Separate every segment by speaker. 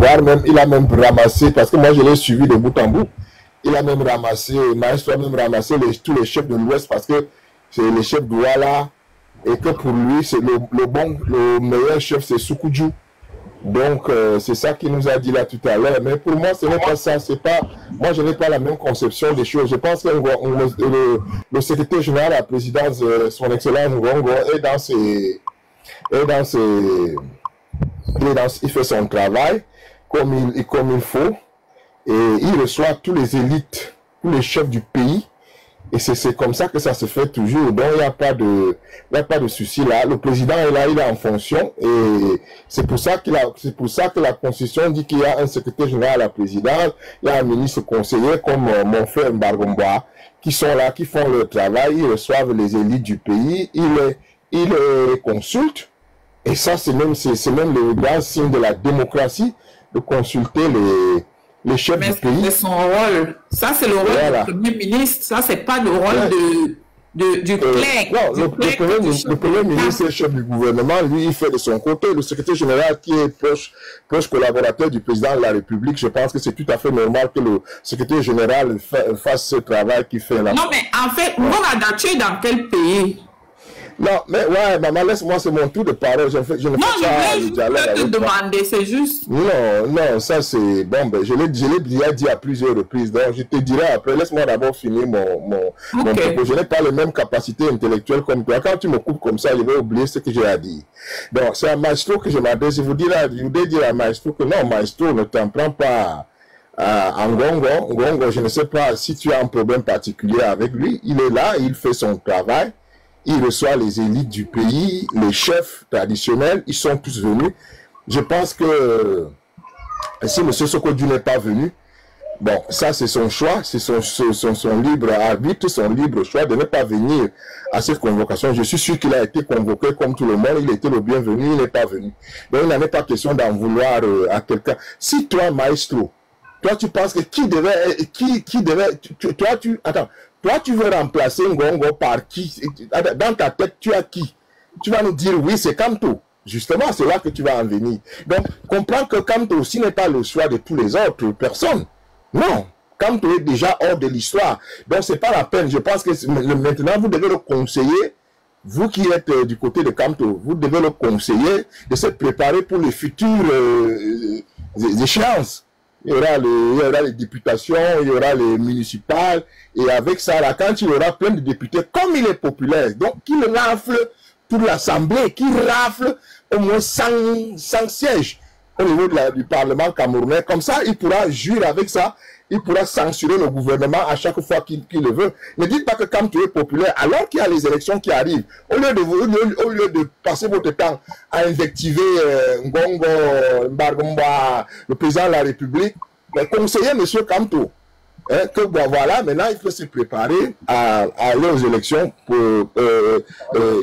Speaker 1: voire même, il a même ramassé, parce que moi je l'ai suivi de bout en bout, il a même ramassé, Maestro a même ramassé tous les chefs de l'Ouest, parce que c'est les chefs d'Ouala, et que pour lui, c'est le meilleur chef, c'est Soukoudjou. Donc, c'est ça qu'il nous a dit là tout à l'heure. Mais pour moi, ce n'est pas ça. C'est pas, moi, je n'ai pas la même conception des choses. Je pense que le secrétaire général à la présidence, son excellence Ngongo, il fait son travail comme il faut. Et il reçoit tous les élites, tous les chefs du pays. Et c'est comme ça que ça se fait toujours. Donc, il n'y a pas de souci là. Le président est là, il est en fonction. Et c'est pour ça que la Constitution dit qu'il y a un secrétaire général à la présidence, il y a un ministre conseiller comme mon frère Mbargomba, qui sont là, qui font leur travail, ils reçoivent les élites du pays, ils les consultent. Et ça, c'est même le grand signe de la démocratie, de consulter les chefs du pays.
Speaker 2: C'est son rôle. Ça, c'est le rôle du Premier ministre. Ça, c'est pas le rôle du clerc.
Speaker 1: Non, le Premier ministre, c'est le chef du gouvernement. Lui, il fait de son côté. Le secrétaire général, qui est proche collaborateur du président de la République, je pense que c'est tout à fait normal que le secrétaire général fasse ce travail qu'il fait là.
Speaker 2: Non, mais en fait, Ngoma, tu es dans quel pays?
Speaker 1: Non, mais ouais, maman, laisse-moi, c'est mon tour de parole. Je ne fais pas le dialogue.
Speaker 2: Je vais te demander, c'est juste.
Speaker 1: Non, ça c'est. Bon, ben, je l'ai déjà dit à plusieurs reprises. Donc, je te dirai après. Laisse-moi d'abord finir mon propos. Je n'ai pas les mêmes capacités intellectuelles comme toi. Quand tu me coupes comme ça, je vais oublier ce que j'ai à dire. Donc, c'est à Maestro que je m'adresse. Je voudrais dire à Maestro que non, Maestro, ne t'en prends pas à Ngongo. Ngongo, je ne sais pas si tu as un problème particulier avec lui. Il est là, il fait son travail. Il reçoit les élites du pays, les chefs traditionnels, ils sont tous venus. Je pense que si M. Sokodou n'est pas venu, bon, ça c'est son choix, c'est son libre arbitre, son libre choix de ne pas venir à cette convocation. Je suis sûr qu'il a été convoqué comme tout le monde, il était le bienvenu, il n'est pas venu. Donc il n'en est pas question d'en vouloir à quelqu'un. Si toi, Maestro, toi tu penses que attends, toi, tu veux remplacer Ngongo par qui? Dans ta tête, tu as qui? Tu vas nous dire, oui, c'est Kamto. Justement, c'est là que tu vas en venir. Donc, comprends que Kamto aussi n'est pas le choix de tous les autres personnes. Non, Kamto est déjà hors de l'histoire. Donc, c'est pas la peine. Je pense que maintenant, vous devez le conseiller. Vous qui êtes du côté de Kamto, vous devez le conseiller de se préparer pour les futures échéances. Il y aura les députations, il y aura les municipales, et avec ça, là, quand il y aura plein de députés, comme il est populaire, donc qu'il rafle toute l'Assemblée, qu'il rafle au moins 100 sièges au niveau du Parlement camerounais, comme ça, il pourra jurer avec ça, il pourra censurer le gouvernement à chaque fois qu'il le veut. Ne dites pas que quand tu es populaire, alors qu'il y a les élections qui arrivent, au lieu de passer votre temps à invectiver Ngongo, Mbargomba, le président de la République, mais conseillez M. Kamto, hein, que bon, voilà, maintenant il faut se préparer à aller aux élections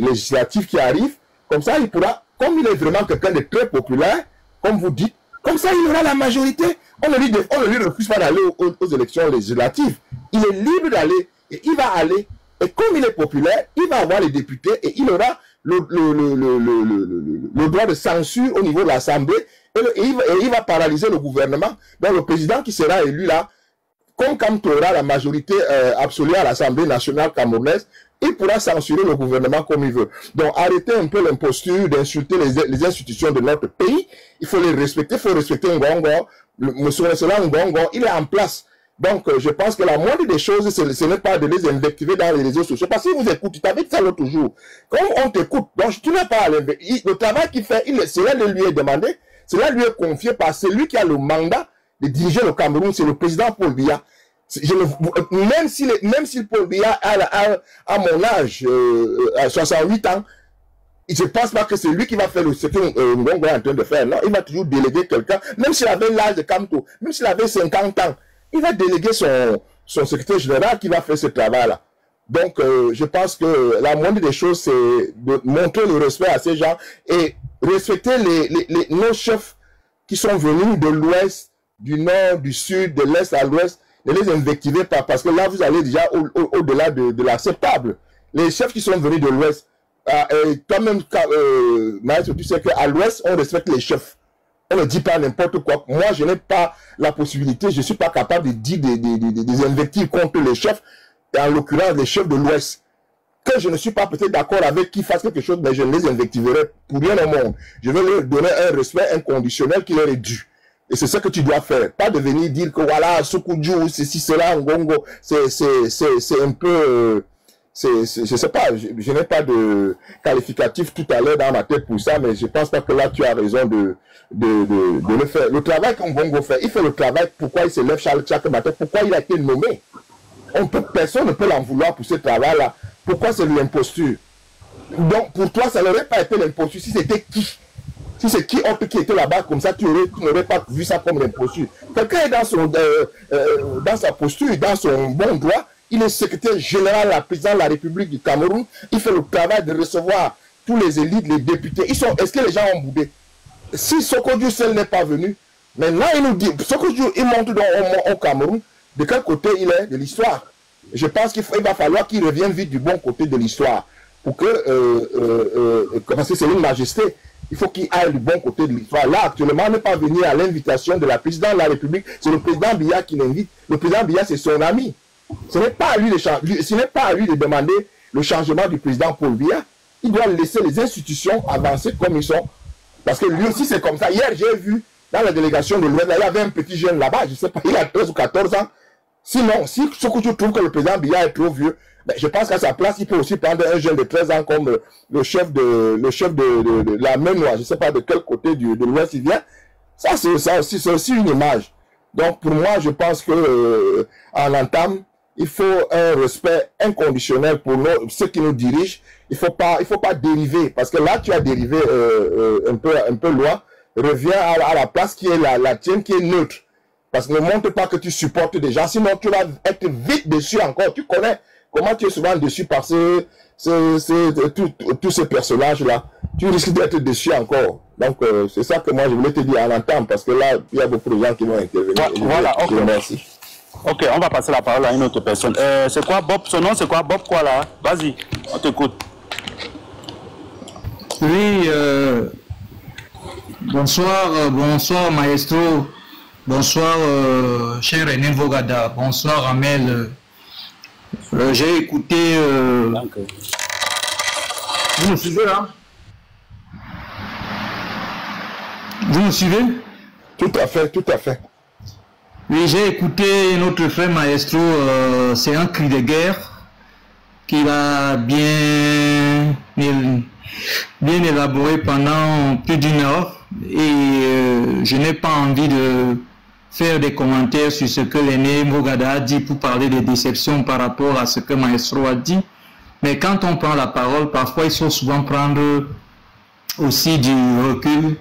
Speaker 1: législatives qui arrivent. Comme ça, il pourra, comme il est vraiment quelqu'un de très populaire, comme vous dites, comme ça, il aura la majorité. On ne lui refuse pas d'aller aux élections législatives. Il est libre d'aller et il va aller. Et comme il est populaire, il va avoir les députés et il aura le droit de censure au niveau de l'Assemblée et il va paralyser le gouvernement. Donc le président qui sera élu là, comme Kamto aura la majorité absolue à l'Assemblée nationale camerounaise, il pourra censurer le gouvernement comme il veut. Donc arrêtez un peu l'imposture d'insulter les institutions de notre pays. Il faut les respecter, il faut respecter Ngongo. Monsieur Ngongo, il est en place. Donc je pense que la moindre des choses, ce n'est pas de les invectiver dans les réseaux sociaux. Parce que si vous écoutez, tu t'avais dit ça l'autre jour. Comme on t'écoute, donc tu n'as pas à le travail qu'il fait, cela lui est demandé, cela lui est confié par celui qui a le mandat de diriger le Cameroun, c'est le président Paul Biya. Même si Paul Biya à mon âge, à 68 ans, je ne pense pas que c'est lui qui va faire ce que Ngongo est en train de faire. Non, il va toujours déléguer quelqu'un, même s'il avait l'âge de Kamto, même s'il avait 50 ans, il va déléguer son secrétaire général qui va faire ce travail-là. Donc, je pense que la moindre des choses, c'est de montrer le respect à ces gens et respecter nos chefs qui sont venus de l'ouest, du nord, du sud, de l'est à l'ouest, ne les invectivez pas, parce que là, vous allez déjà au-delà de l'acceptable. Les chefs qui sont venus de l'ouest, toi-même, Maître, tu sais qu'à l'ouest, on respecte les chefs. On ne dit pas n'importe quoi. Moi, je n'ai pas la possibilité, je ne suis pas capable de dire des invectives contre les chefs, et en l'occurrence les chefs de l'Ouest. Que je ne suis pas peut-être d'accord avec qu'ils fassent quelque chose, mais je ne les invectiverai pour rien au monde. Je vais leur donner un respect inconditionnel qui leur est dû. Et c'est ce que tu dois faire. Pas de venir dire que voilà, Sokoudjou, ceci, cela, Ngongo, c'est un peu... je sais pas, je n'ai pas de qualificatif tout à l'heure dans ma tête pour ça, mais je pense pas que là tu as raison de le faire. Le travail qu'Ngongo fait, il fait le travail, pourquoi il se lève chaque matin, pourquoi il a été nommé. Personne ne peut l'en vouloir pour ce travail-là. Pourquoi c'est l'imposture? Donc pour toi, ça n'aurait pas été l'imposture. Si c'était qui? Si c'est qui autre qui était là-bas comme ça, tu n'aurais pas vu ça comme l'imposture. Quelqu'un est dans sa posture, dans son bon droit. Il est secrétaire général, la présidente de la République du Cameroun. Il fait le travail de recevoir tous les élites, les députés. Est-ce que les gens ont boudé? Si Sokoudjou seul n'est pas venu, maintenant il nous dit, Sokoudjou, il montre au Cameroun de quel côté il est de l'histoire. Je pense qu'il va falloir qu'il revienne vite du bon côté de l'histoire. Pour que, parce que c'est une majesté, il faut qu'il aille du bon côté de l'histoire. Là, actuellement, on n'est pas venu à l'invitation de la présidente de la République. C'est le président Biya qui l'invite. Le président Biya, c'est son ami. Ce n'est pas à lui de demander le changement du président Paul Biya. Il doit laisser les institutions avancer comme ils sont. Parce que lui aussi, c'est comme ça. Hier, j'ai vu dans la délégation de l'Ouest, il y avait un petit jeune là-bas, je ne sais pas, il a 13 ou 14 ans. Sinon, si Sokoudjou trouve que le président Biya est trop vieux, ben, je pense qu'à sa place, il peut aussi prendre un jeune de 13 ans comme le chef de la main noire. Je ne sais pas de quel côté de l'Ouest il vient. Ça, c'est aussi une image. Donc, pour moi, je pense que en entame, il faut un respect inconditionnel pour ceux qui nous dirigent. Il faut pas dériver, parce que là, tu as dérivé un peu loin. Reviens à la place qui est la tienne, qui est neutre. Parce que ne montre pas que tu supportes des gens, sinon tu vas être vite dessus encore. Tu connais comment tu es souvent dessus par tous ces personnages-là. Tu risques d'être dessus encore. Donc, c'est ça que moi, je voulais te dire à l'entame, parce que là, il y a beaucoup de gens qui vont intervenir.
Speaker 3: Voilà, ok. Merci. Ok, on va passer la parole à une autre personne. C'est quoi Bob? Son nom, c'est quoi Bob quoi là? Vas-y, on t'écoute.
Speaker 4: Oui, bonsoir maestro, bonsoir cher René Vogada, bonsoir Amel. J'ai écouté... Vous me suivez là? Vous me suivez?
Speaker 1: Tout à fait, tout à fait.
Speaker 4: Oui, j'ai écouté notre frère maestro, c'est un cri de guerre qu'il a bien élaboré pendant plus d'une heure et je n'ai pas envie de faire des commentaires sur ce que l'aîné Mogada a dit pour parler des déceptions par rapport à ce que maestro a dit, mais quand on prend la parole, parfois il faut souvent prendre aussi du recul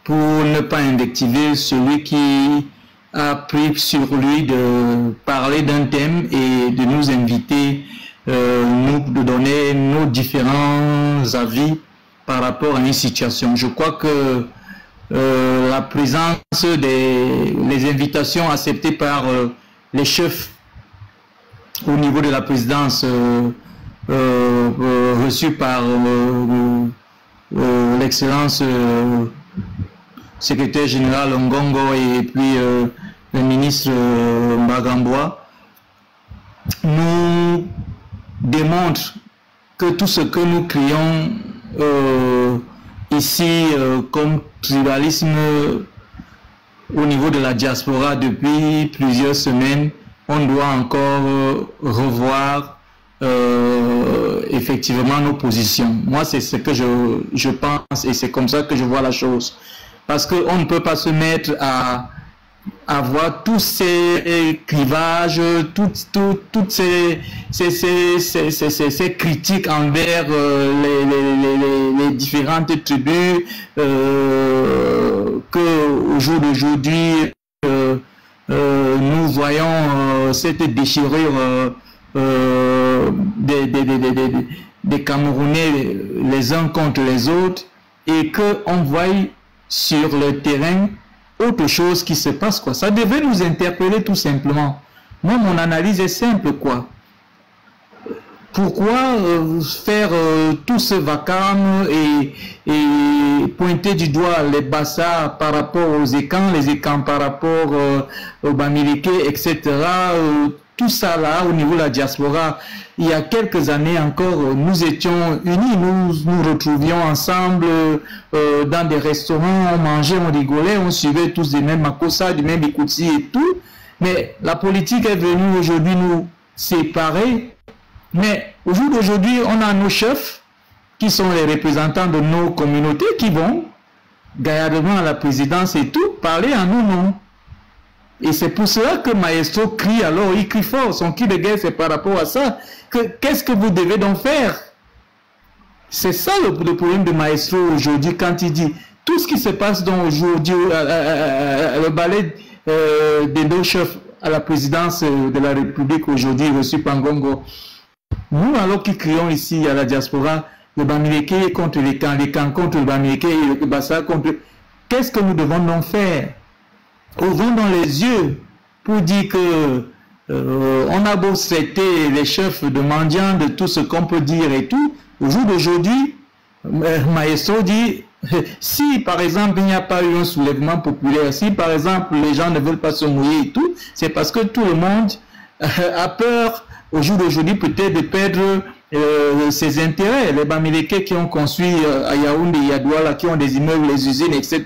Speaker 4: pour ne pas invectiver celui qui a pris sur lui de parler d'un thème et de nous inviter, de donner nos différents avis par rapport à une situation. Je crois que la présence les invitations acceptées par les chefs au niveau de la présidence reçues par l'excellence secrétaire général Ngongo et puis le ministre Magamboa nous démontre que tout ce que nous crions ici comme tribalisme au niveau de la diaspora depuis plusieurs semaines, on doit encore revoir effectivement nos positions. Moi, c'est ce que je pense et c'est comme ça que je vois la chose. Parce qu'on ne peut pas se mettre à avoir tous ces clivages, toutes ces critiques envers les différentes tribus que au jour d'aujourd'hui nous voyons cette déchirure des Camerounais les uns contre les autres et qu'on voit sur le terrain autre chose qui se passe, quoi. Ça devait nous interpeller tout simplement. Moi, mon analyse est simple, quoi. pourquoi faire tout ce vacarme et pointer du doigt les Bassa par rapport aux écans, les écans par rapport aux Bamileke, etc. Tout ça là, au niveau de la diaspora, il y a quelques années encore, nous étions unis, nous retrouvions ensemble dans des restaurants, on mangeait, on rigolait, on suivait tous des mêmes Makossa, des mêmes Bikutsi et tout. Mais la politique est venue aujourd'hui nous séparer. Mais au jour d'aujourd'hui, on a nos chefs qui sont les représentants de nos communautés qui vont gaillardement à la présidence et tout parler en nos noms. Et c'est pour cela que Maestro crie, alors il crie fort, son cri de guerre c'est par rapport à ça, qu'est-ce que vous devez donc faire? C'est ça le problème de Maestro aujourd'hui quand il dit tout ce qui se passe donc aujourd'hui, le ballet des deux chefs à la présidence de la République aujourd'hui reçu par Ngongo. Nous, alors qui crions ici à la diaspora, le Bamileke contre les camps contre le Bamileke et le Bassa contre... Qu'est-ce que nous devons donc faire? Ouvrons dans les yeux pour dire que on a beau traiter les chefs de mendiants de tout ce qu'on peut dire et tout. Au jour d'aujourd'hui, Maestro dit, si par exemple il n'y a pas eu un soulèvement populaire, si par exemple les gens ne veulent pas se mouiller et tout, c'est parce que tout le monde a peur au jour d'aujourd'hui peut-être de perdre ses intérêts. Les Bamileke qui ont construit à Yaoundé et à Douala, qui ont des immeubles, les usines, etc.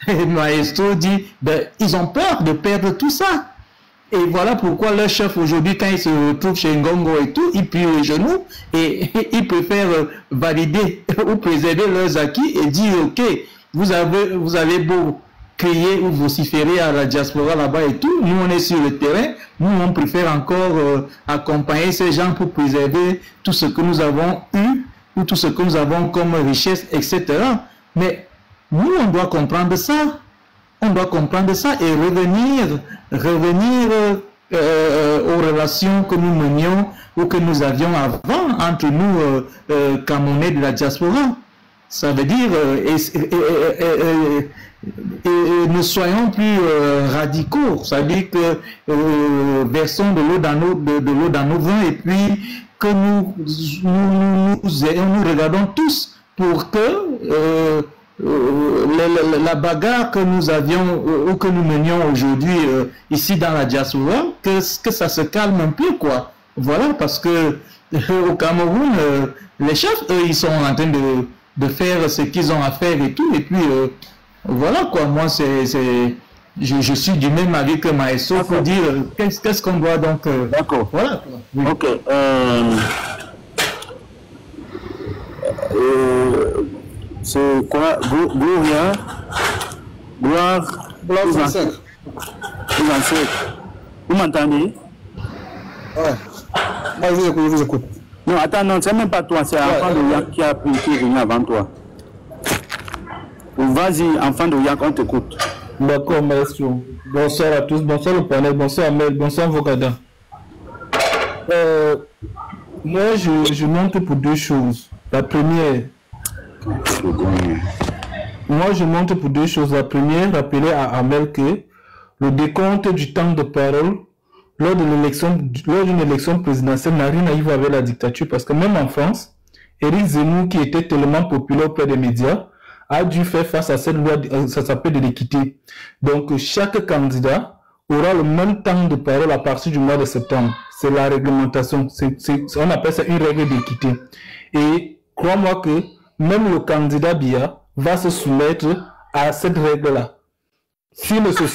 Speaker 4: Et Maestro dit, ben, ils ont peur de perdre tout ça. Et voilà pourquoi leur chef aujourd'hui, quand il se retrouve chez Ngongo et tout, il plie les genoux et il préfère valider ou préserver leurs acquis et dire, ok, vous avez beau crier ou vociférer à la diaspora là-bas et tout, nous on est sur le terrain, nous on préfère encore accompagner ces gens pour préserver tout ce que nous avons eu ou tout ce que nous avons comme richesse, etc. Mais nous on doit comprendre ça, on doit comprendre ça et revenir aux relations que nous menions ou que nous avions avant entre nous Camerounais de la diaspora. Ça veut dire ne soyons plus radicaux, ça veut dire que versons de l'eau dans nos vins et puis que nous regardons tous pour que la bagarre que nous avions ou que nous menions aujourd'hui ici dans la diaspora, que ça se calme un peu, quoi. Voilà, parce que au Cameroun, les chefs, eux, ils sont en train de faire ce qu'ils ont à faire et tout, et puis voilà quoi, moi je suis du même avis que Maestro pour dire qu'est-ce qu'on doit donc...
Speaker 3: D'accord.
Speaker 4: Voilà. Oui.
Speaker 3: Ok. C'est quoi? Gloire 25. Vous m'entendez?
Speaker 1: Ouais. Moi, je vous écoute.
Speaker 3: Non, attends, non, c'est même pas toi, c'est enfant de Yak qui est venu avant toi. Vas-y, enfant de Yak, on t'écoute.
Speaker 5: D'accord, Maestro. Bonsoir à tous, bonsoir le panel, bonsoir Amel, bonsoir Vokada. Moi, je monte pour deux choses. La première, rappeler à Amel que le décompte du temps de parole lors d'une élection présidentielle n'a rien à voir avec la dictature, parce que même en France, Éric Zemmour, qui était tellement populaire auprès des médias, a dû faire face à cette loi, ça s'appelle de l'équité. Donc, chaque candidat aura le même temps de parole à partir du mois de septembre. C'est la réglementation. On appelle ça une règle d'équité. Et crois-moi que même le candidat Biya va se soumettre à cette règle-là. S'il ne se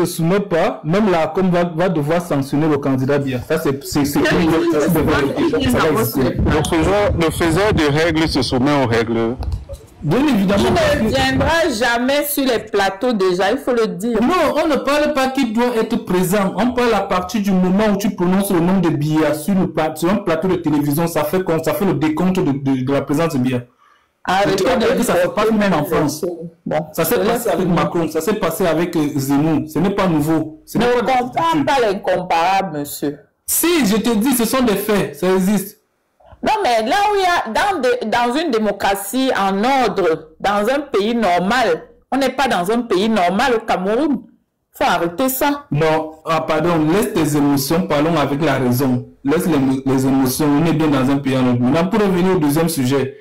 Speaker 5: soumet pas, même la com va devoir sanctionner le candidat Biya. Ça, c'est
Speaker 3: le faiseur de règles se soumet aux règles.
Speaker 5: Bien évidemment.
Speaker 2: Il ne viendra jamais sur les plateaux déjà, il faut le dire.
Speaker 5: Non, on ne parle pas qu'il doit être présent. On parle à partir du moment où tu prononces le nom de Biya sur un plateau de télévision, ça fait le décompte de la présence de Biya.
Speaker 2: Arrêtez de dire
Speaker 5: ça se passe même en France. Bon, ça s'est passé avec Macron, ça s'est passé avec Zemmour. Ce n'est pas nouveau.
Speaker 2: Ne compare pas l'incomparable, monsieur.
Speaker 5: Si, je te dis, ce sont des faits, ça existe.
Speaker 2: Non, mais là où il y a, dans une démocratie en ordre, dans un pays normal, on n'est pas dans un pays normal au Cameroun. Faut arrêter ça.
Speaker 5: Non, pardon, laisse tes émotions, parlons avec la raison. Laisse les émotions, on est bien dans un pays en autre. Maintenant, pour revenir au deuxième sujet,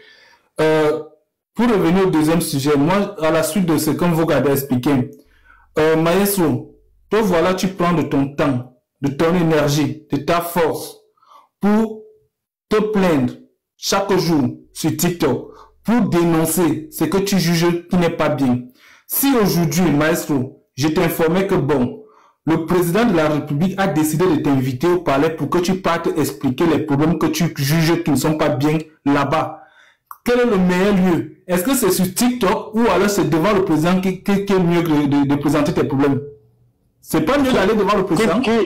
Speaker 5: moi, à la suite de ce que Vogada a expliqué, Maestro, toi, voilà, tu prends de ton temps, de ton énergie, de ta force pour te plaindre chaque jour sur TikTok, pour dénoncer ce que tu juges qui n'est pas bien. Si aujourd'hui, Maestro, je t'informais que bon, le président de la République a décidé de t'inviter au palais pour que tu partes expliquer les problèmes que tu juges qui ne sont pas bien là-bas. Quel est le meilleur lieu? Est-ce que c'est sur TikTok ou alors c'est devant le président qui est mieux de présenter tes problèmes? C'est pas mieux d'aller devant le président? Qui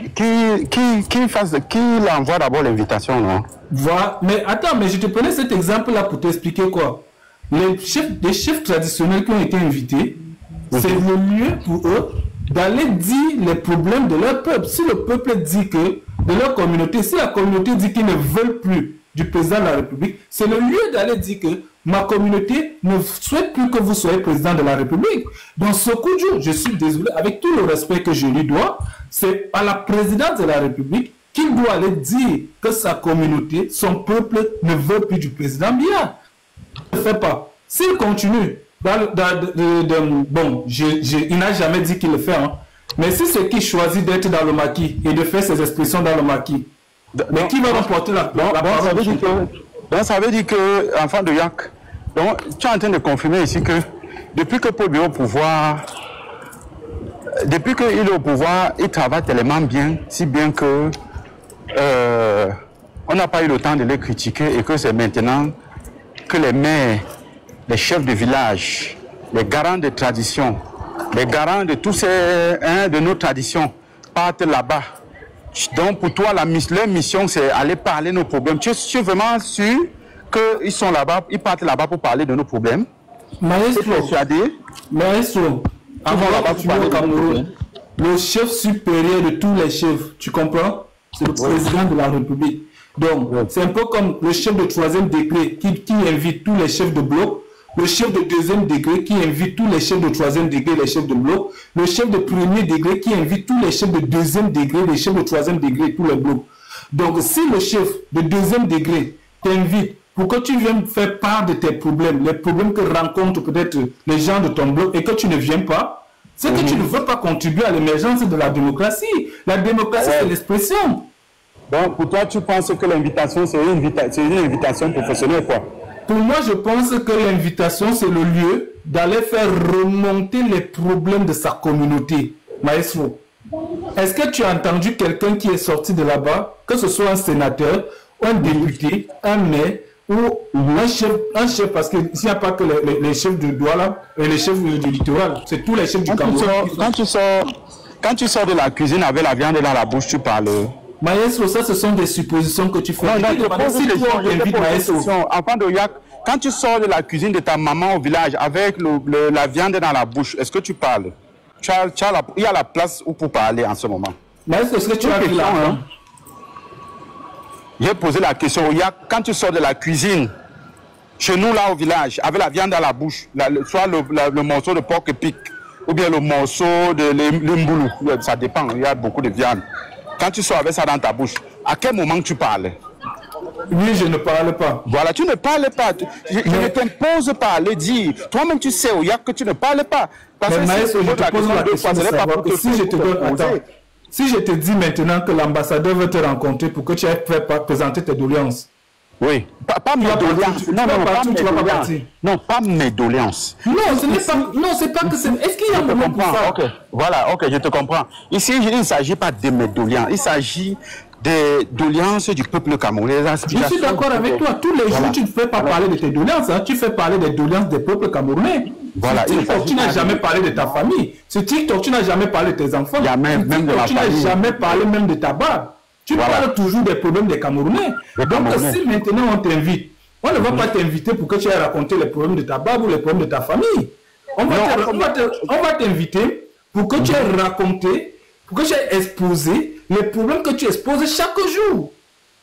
Speaker 3: envoie d'abord l'invitation, non?
Speaker 5: Voilà. Mais attends, mais je te prenais cet exemple-là pour t'expliquer quoi? Les chefs traditionnels qui ont été invités, c'est le lieu pour eux d'aller dire les problèmes de leur peuple. Si le peuple dit que, de leur communauté, si la communauté dit qu'ils ne veulent plus du président de la République, c'est le lieu d'aller dire que ma communauté ne souhaite plus que vous soyez président de la République. Dans ce coup de jour, je suis désolé, avec tout le respect que je lui dois, c'est à la présidence de la République qu'il doit aller dire que sa communauté, son peuple ne veut plus du président bien. Ne fait pas. S'il continue, bon, il n'a jamais dit qu'il le fait, hein. Mais si c'est qui choisit d'être dans le maquis et de faire ses expressions dans le maquis, mais qui va remporter la parole?
Speaker 3: Donc ça veut dire que, enfant de Yak, donc tu es en train de confirmer ici que depuis que Paul Biya est au pouvoir, depuis qu'il est au pouvoir, il travaille tellement bien, si bien que on n'a pas eu le temps de les critiquer et que c'est maintenant que les maires, les chefs de village, les garants de tradition, les garants de tous ces de nos traditions partent là-bas. Donc pour toi, leur mission, c'est aller parler de nos problèmes. Tu es vraiment sûr qu'ils sont là-bas, ils partent là-bas pour parler de nos problèmes?
Speaker 5: Maestro, au Cameroun, le chef supérieur de tous les chefs, tu comprends? C'est le président de la République. Donc, c'est un peu comme le chef de 3e degré qui invite tous les chefs de bloc, le chef de 2e degré qui invite tous les chefs de 3e degré, les chefs de bloc, le chef de 1er degré qui invite tous les chefs de 2e degré, les chefs de 3e degré, tous les blocs. Donc, si le chef de 2e degré t'invite pour que tu viennes faire part de tes problèmes, les problèmes que rencontrent peut-être les gens de ton bloc et que tu ne viens pas, c'est que tu ne veux pas contribuer à l'émergence de la démocratie. La démocratie, c'est l'expression.
Speaker 3: Donc, pour toi, tu penses que l'invitation, c'est une invitation professionnelle, quoi?
Speaker 5: Pour moi, je pense que l'invitation, c'est le lieu d'aller faire remonter les problèmes de sa communauté. Maestro, est-ce que tu as entendu quelqu'un qui est sorti de là-bas, que ce soit un sénateur, un député, un maire, ou un chef, parce qu'il n'y a pas que les chefs de Douala et les chefs du littoral, c'est tous les chefs du Cameroun.
Speaker 3: Quand tu sors de la cuisine avec la viande dans la bouche, tu parles.
Speaker 5: Maestro, ça, ce sont des suppositions que tu fais.
Speaker 3: Enfant de Yak, quand tu sors de la cuisine de ta maman au village avec la viande dans la bouche, est-ce que tu parles? Il y a la place où pour parler en ce moment.
Speaker 5: Maestro, est-ce que tu as vu là?
Speaker 3: J'ai posé la question au Yak, quand tu sors de la cuisine, chez nous là au village, avec la viande dans la bouche, soit le morceau de porc épic, ou bien le morceau de l'imboulou, ça dépend, il y a beaucoup de viande. Quand tu sors avec ça dans ta bouche, à quel moment tu parles?
Speaker 5: Oui, je ne parle pas.
Speaker 3: Voilà, tu ne parles pas. Je ne t'impose pas à le dire. Toi-même, tu sais, il y a que tu ne parles pas. Parce
Speaker 5: mais Maestro, je te pose la question de savoir que si je te donne... Attends, si je te dis maintenant que l'ambassadeur veut te rencontrer pour que tu aies présenter tes doléances.
Speaker 3: Oui, pas mes doléances. Non, pas mes doléances.
Speaker 5: Non, ce n'est pas... Non, c'est pas que c'est... Est-ce qu'il y a un moment pour ça?
Speaker 3: Ok, voilà, ok, je te comprends. Ici, il ne s'agit pas de mes doléances. Il s'agit des doléances du peuple camerounais.
Speaker 5: Je suis d'accord avec toi. Tous les jours, tu ne fais pas parler de tes doléances. Hein. Tu fais parler des doléances des peuples camerounais.
Speaker 3: Voilà,
Speaker 5: sur TikTok, tu n'as jamais parlé de ta famille. Sur TikTok, tu n'as jamais parlé de tes enfants.
Speaker 3: Il y a même de la
Speaker 5: tu n'as jamais parlé même de ta barbe. Tu parles toujours des problèmes des Camerounais. Donc, si maintenant on t'invite, on ne va pas t'inviter pour que tu aies raconté les problèmes de ta barbe ou les problèmes de ta famille. On va t'inviter pour que tu aies raconté, pour que tu aies exposé les problèmes que tu exposes chaque jour.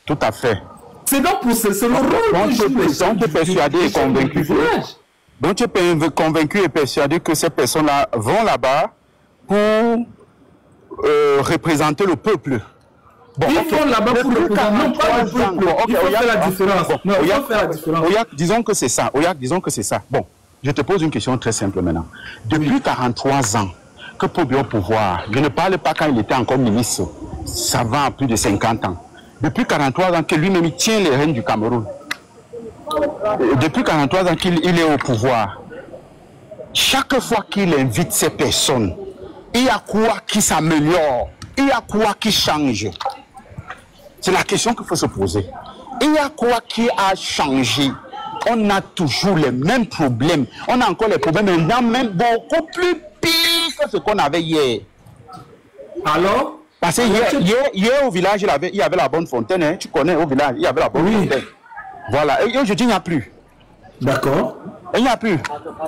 Speaker 3: Tout à fait.
Speaker 5: C'est donc pour c'est le rôle que joue les gens.
Speaker 3: Donc tu es persuadé et convaincu. Donc tu es convaincu et persuadé que ces personnes-là vont là-bas pour représenter le peuple.
Speaker 5: Bon, ils vont là-bas pour représenter, non pas le peuple. Il faut faire la différence. Non, il faut faire la différence.
Speaker 3: Disons que c'est ça. Disons que c'est ça. Bon, je te pose une question très simple maintenant. Depuis 43 ans que Paul Biya au pouvoir, je ne parle pas quand il était encore ministre, ça va à plus de 50 ans. Depuis 43 ans que lui-même tient les rênes du Cameroun. Depuis 43 ans qu'il est au pouvoir. Chaque fois qu'il invite ces personnes, il y a quoi qui s'améliore, il y a quoi qui change. C'est la question qu'il faut se poser. Il y a quoi qui a changé? On a toujours les mêmes problèmes. On a encore les problèmes maintenant, même beaucoup plus pires que ce qu'on avait hier.
Speaker 5: Alors?
Speaker 3: Parce que hier au village, il y avait la bonne fontaine. Hein. Tu connais au village, il y avait la bonne fontaine. Voilà. Et aujourd'hui, il n'y a plus.
Speaker 5: D'accord.
Speaker 3: Il n'y a plus.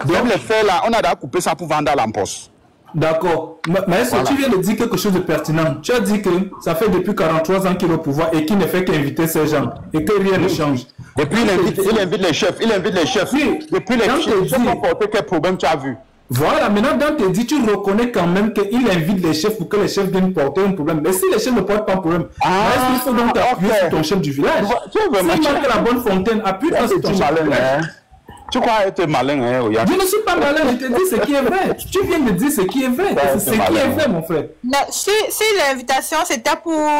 Speaker 3: Même les faits là, on a déjà coupé ça pour vendre à l'emposse.
Speaker 5: D'accord. Mais est-ce que tu viens de dire quelque chose de pertinent? Tu as dit que ça fait depuis 43 ans qu'il est au pouvoir et qu'il ne fait qu'inviter ces gens et que rien ne change.
Speaker 3: Depuis, il invite les chefs. Oui. Depuis les chefs ont porté quel problème tu as vu?
Speaker 5: Voilà, maintenant dans tes dits, tu reconnais quand même qu'il invite les chefs pour que les chefs viennent porter un problème. Mais si les chefs ne portent pas un problème, est-ce qu'il faut donc appuyer sur ton chef du village? Si manque la bonne fontaine, appuie-toi sur ton chef du village.
Speaker 3: Tu crois être malin, hein, Oyak?
Speaker 5: Je ne suis pas malin, je te dis ce qui est vrai. Tu viens de dire ce qui est vrai. C'est ce qui est vrai, mon frère.
Speaker 6: Si l'invitation c'était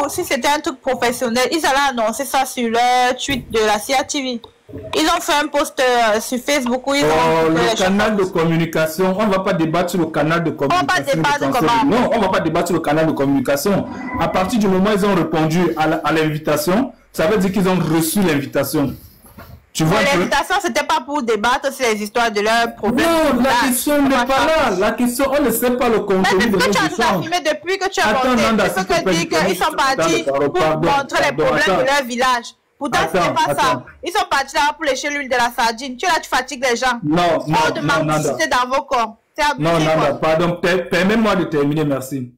Speaker 6: si c'était un truc professionnel, ils allaient annoncer ça sur leur tweet de la CIATV. Ils ont fait un post sur Facebook où ils ont
Speaker 5: le canal de communication. On ne va pas débattre sur le canal de communication.
Speaker 6: On va pas débattre comment?
Speaker 5: Non, on ne va pas débattre sur le canal de communication. À partir du moment où ils ont répondu à l'invitation, ça veut dire qu'ils ont reçu l'invitation. Tu vois,
Speaker 6: l'invitation, c'était pas pour débattre sur les histoires de leurs problèmes.
Speaker 5: Non, la question n'est pas là. La question, on ne sait pas le contenu de
Speaker 6: l'échange. Depuis que tu as monté, il faut que dire qu'ils sont partis pour montrer les problèmes de leur village. Pourtant, ce n'est pas ça. Ils sont partis là pour lécher l'huile de la sardine. Tu es là, tu fatigues les gens.
Speaker 5: Non,
Speaker 6: de mendicité dans vos corps.
Speaker 5: Non, pardon. Permets-moi de terminer, merci.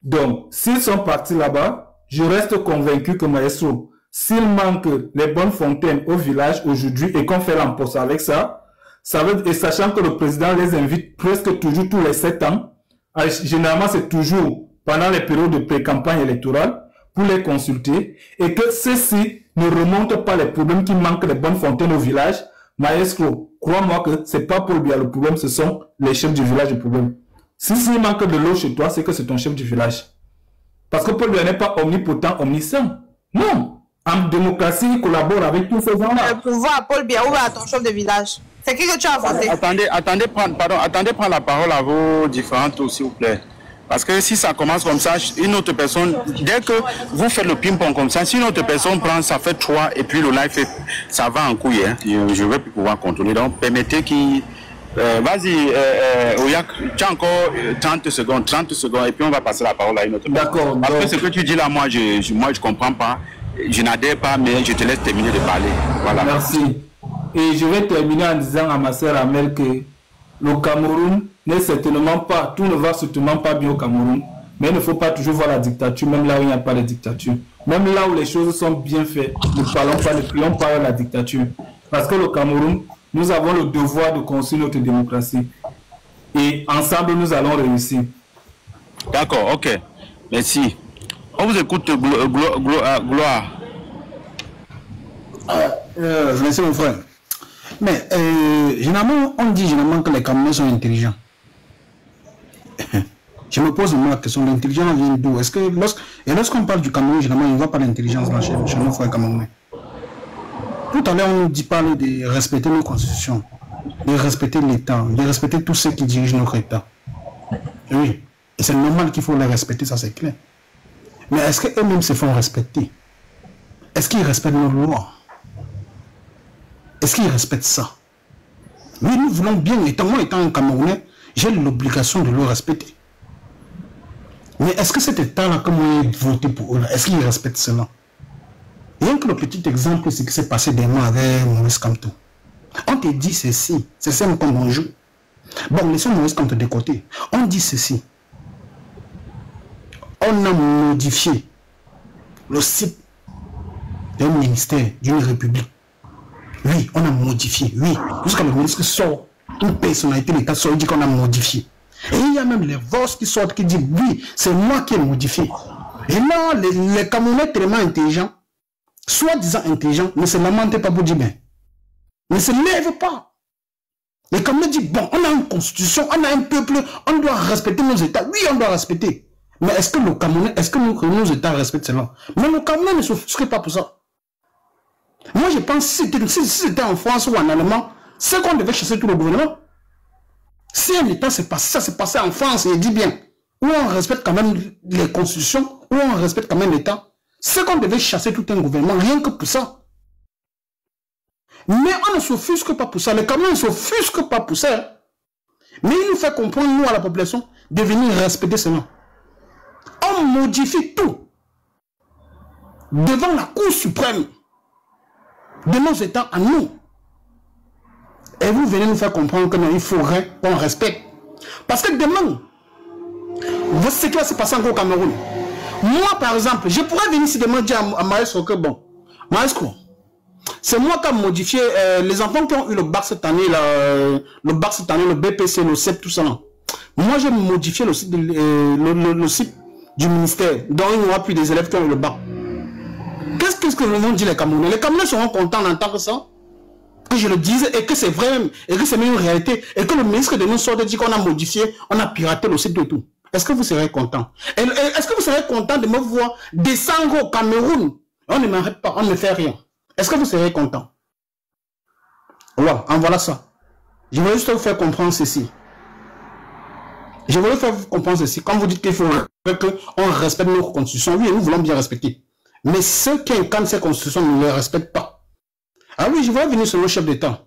Speaker 5: Donc, s'ils sont partis là-bas, je reste convaincu que Maestro, s'il manque les bonnes fontaines au village aujourd'hui et qu'on fait l'emposse avec ça, et sachant que le président les invite presque toujours tous les 7 ans, généralement c'est toujours pendant les périodes de pré-campagne électorale, pour les consulter, et que ceux-ci ne remontent pas les problèmes qui manquent les bonnes fontaines au village, Maestro, crois-moi que c'est pas Paul Biya le problème, ce sont les chefs du village le problème. S'il manque de l'eau chez toi, c'est que c'est ton chef du village. Parce que Paul Biya n'est pas omnipotent, omniscient. Non! En démocratie, il collabore avec tous ces gens-là.
Speaker 6: Le pouvoir, Paul Biya, ou à ton chef de village. C'est qui que tu as voté?
Speaker 3: Attendez, prendre la parole à vos différents tours, s'il vous plaît. Parce que si ça commence comme ça, une autre personne, dès que vous faites le ping-pong comme ça, si une autre personne prend, ça fait 3 et puis le live, ça va en couille. Hein. Je ne vais plus pouvoir contrôler. Donc, permettez qu'il... vas-y, Oyak, tu as encore 30 secondes, et puis on va passer la parole à une autre personne.
Speaker 5: D'accord.
Speaker 3: Parce que ce que tu dis là, moi, je comprends pas. Je n'adhère pas, mais je te laisse terminer de parler. Voilà.
Speaker 5: Merci. Et je vais terminer en disant à ma sœur Amel que le Cameroun n'est certainement pas, tout ne va certainement pas bien au Cameroun, mais il ne faut pas toujours voir la dictature, même là où il n'y a pas de dictature. Même là où les choses sont bien faites, ne crions pas la dictature. Parce que le Cameroun, nous avons le devoir de construire notre démocratie. Et ensemble, nous allons réussir.
Speaker 3: D'accord, ok. Merci. On vous écoute, Gloire.
Speaker 7: Merci mon frère. Mais généralement, on dit généralement que les Camerounais sont intelligents. Je me pose la question, l'intelligence vient d'où? Est-ce que lorsqu'on parle du Cameroun, généralement, on ne voit pas l'intelligence là chez nos frères camerounais. Tout à l'heure, on nous dit parler de respecter nos constitutions, de respecter l'État, de respecter tous ceux qui dirigent notre État. Et oui, et c'est normal qu'il faut les respecter, ça c'est clair. Mais est-ce qu'eux-mêmes se font respecter? Est-ce qu'ils respectent nos lois? Est-ce qu'ils respectent ça? Mais nous voulons bien, moi étant un Camerounais, j'ai l'obligation de le respecter. Mais est-ce que cet État-là, comme on est voté pour eux, est-ce qu'ils respectent cela? Rien que le petit exemple, c'est ce qui s'est passé dernièrement avec Maurice Kamto. On te dit ceci, c'est simple comme on joue. Bon, laissons Maurice Kamto de côté. On dit ceci. On a modifié le site d'un ministère, d'une république. Oui, on a modifié. Oui, jusqu'à le ministre sort, une personnalité de l'État sort, dit qu'on a modifié. Et il y a même les voix qui sortent qui disent oui, c'est moi qui ai modifié. Et là, les Camerounais tellement intelligents, soi-disant intelligents, ne se lamentent pas pour dire bien. Ne se lèvent pas. Les Camerounais disent bon, on a une constitution, on a un peuple, on doit respecter nos États. Oui, on doit respecter. Mais est-ce que le Camerounais, est-ce que nos États respectent cela? Mais le Camerounais ne s'offusque pas pour ça. Moi, je pense que si c'était en France ou en Allemagne, c'est qu'on devait chasser tout le gouvernement. Si un État s'est passé, ça s'est passé en France, et dit bien, où on respecte quand même les constitutions, où on respecte quand même l'État, c'est qu'on devait chasser tout un gouvernement, rien que pour ça. Mais on ne s'offusque pas pour ça. Les Camerounais ne s'offusquent pas pour ça. Mais il nous fait comprendre, nous, à la population, de venir respecter cela. On modifie tout devant la Cour suprême de nos États à nous. Et vous venez nous faire comprendre qu'il faudrait qu'on respecte. Parce que demain, ce qui va se passer encore au Cameroun. Moi, par exemple, je pourrais venir ici demain dire à Maestro que bon, Maestro, c'est moi qui ai modifié les enfants qui ont eu le bac cette année, le BPC, le CEP, tout ça. Là. Moi, j'ai modifié le site, le site du ministère, dont il n'y aura plus des élèves qui ont eu le bac. Qu'est-ce que vont dire les Camerounais? Les Camerounais seront contents d'entendre ça, que je le dise, et que c'est vrai même, et que c'est même une réalité, et que le ministre de nous sort de dire qu'on a modifié, on a piraté le site de tout. Est-ce que vous serez content? Est-ce que vous serez content de me voir descendre au Cameroun? On ne m'arrête pas, on ne fait rien. Est-ce que vous serez content? Voilà, en voilà ça. Je voulais juste vous faire comprendre ceci. Je voulais faire comprendre ceci. Quand vous dites qu'il faut qu'on respecte nos constitutions, oui, nous voulons bien respecter. Mais ceux qui incarnent ces constitutions ne les respectent pas. Ah oui, je voulais venir sur le chef d'État.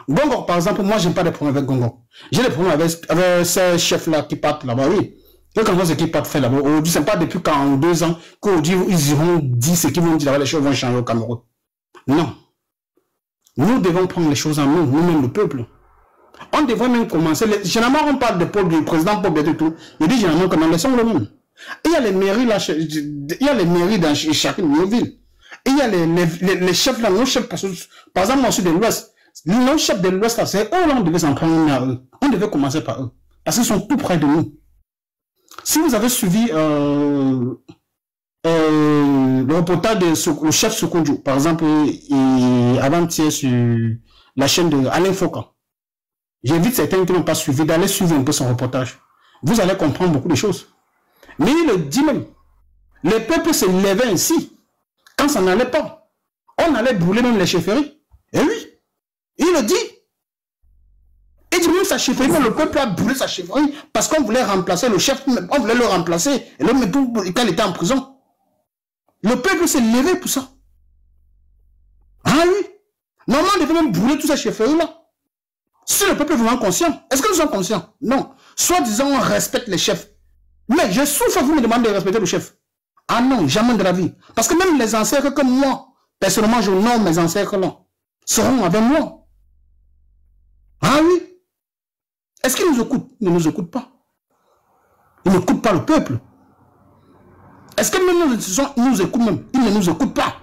Speaker 7: Gongo, par exemple, moi, je n'ai pas de problème avec Gongo. J'ai des problèmes avec ces chefs-là qui partent là-bas, oui. Et quand on sait qu'ils partent faire là-bas, aujourd'hui, ce n'est pas depuis quand, 2 ans, qu'aujourd'hui, ils iront dire ce qu'ils vont dire là-bas, les choses vont changer au Cameroun. Non. Nous devons prendre les choses en main, nous-mêmes, le peuple. On devrait même commencer. Généralement, on parle du président Paul Biya et tout. Il dit généralement que nous laissons le même. Il y a les mairies là, il y a les mairies dans chacune de nos villes. Et il y a les chefs là, nos chefs, par exemple, au sud de l'Ouest, nos chefs de l'Ouest là, c'est eux là, on devait s'en prendre à eux. On devait commencer par eux. Parce qu'ils sont tout près de nous. Si vous avez suivi le reportage de le chef Sokonjo, par exemple, avant-hier sur la chaîne de Alain Foka, j'invite certains qui n'ont pas suivi d'aller suivre un peu son reportage. Vous allez comprendre beaucoup de choses. Mais il le dit même. Les peuples se levaient ainsi. Quand ça n'allait pas. On allait brûler même les chefferies. Et oui. Il le dit. Il dit même sa chefferie, le peuple a brûlé sa chefferie parce qu'on voulait remplacer le chef. On voulait le remplacer. Et l'homme, quand il était en prison. Le peuple s'est levé pour ça. Ah oui. Normalement, on devait même brûler toutes ces chefferies-là. Si le peuple est vraiment conscient, est-ce que nous sommes conscients? Non. Soit disant on respecte les chefs. Mais je souffre, vous me demandez de respecter le chef. Ah non, jamais de la vie. Parce que même les ancêtres comme moi, personnellement, je nomme mes ancêtres là, seront avec moi. Ah oui. Est-ce qu'ils nous écoutent? Ils ne nous écoutent pas. Ils n'écoutent pas le peuple. Est-ce que même nos institutions nous écoutent même? Ils ne nous écoutent pas.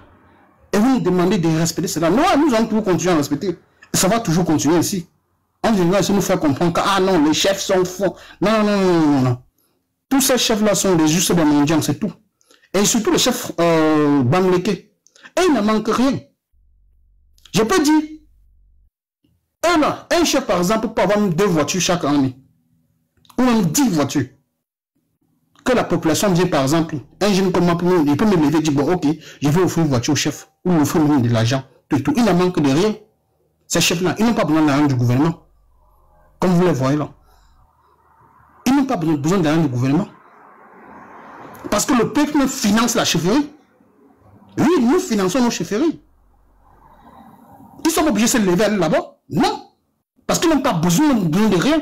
Speaker 7: Et vous nous demandez de respecter cela. Non, nous allons toujours continuer à respecter. Et ça va toujours continuer ici. En général, ça nous fait comprendre que, ah non, les chefs sont faux. Non, non, non, non, non. Tous ces chefs-là sont des justes des mendiants, c'est tout. Et surtout le chef Bamleke. Et il ne manque rien. Je peux dire, un chef, par exemple, peut avoir 2 voitures chaque année. Ou même 10 voitures. Que la population vient, par exemple, un jeune comme moi, il peut me lever et dire, bon, ok, je vais offrir une voiture au chef. Ou lui offrir de l'argent. Tout. Il ne manque de rien. Ces chefs-là, ils n'ont pas besoin de l'argent du gouvernement. Comme vous les voyez là. Ils n'ont pas besoin de l'argent du gouvernement. Parce que le peuple finance la chefferie. Oui, nous finançons nos chefferies. Ils sont obligés de se lever là-bas? Non. Parce qu'ils n'ont pas besoin de rien.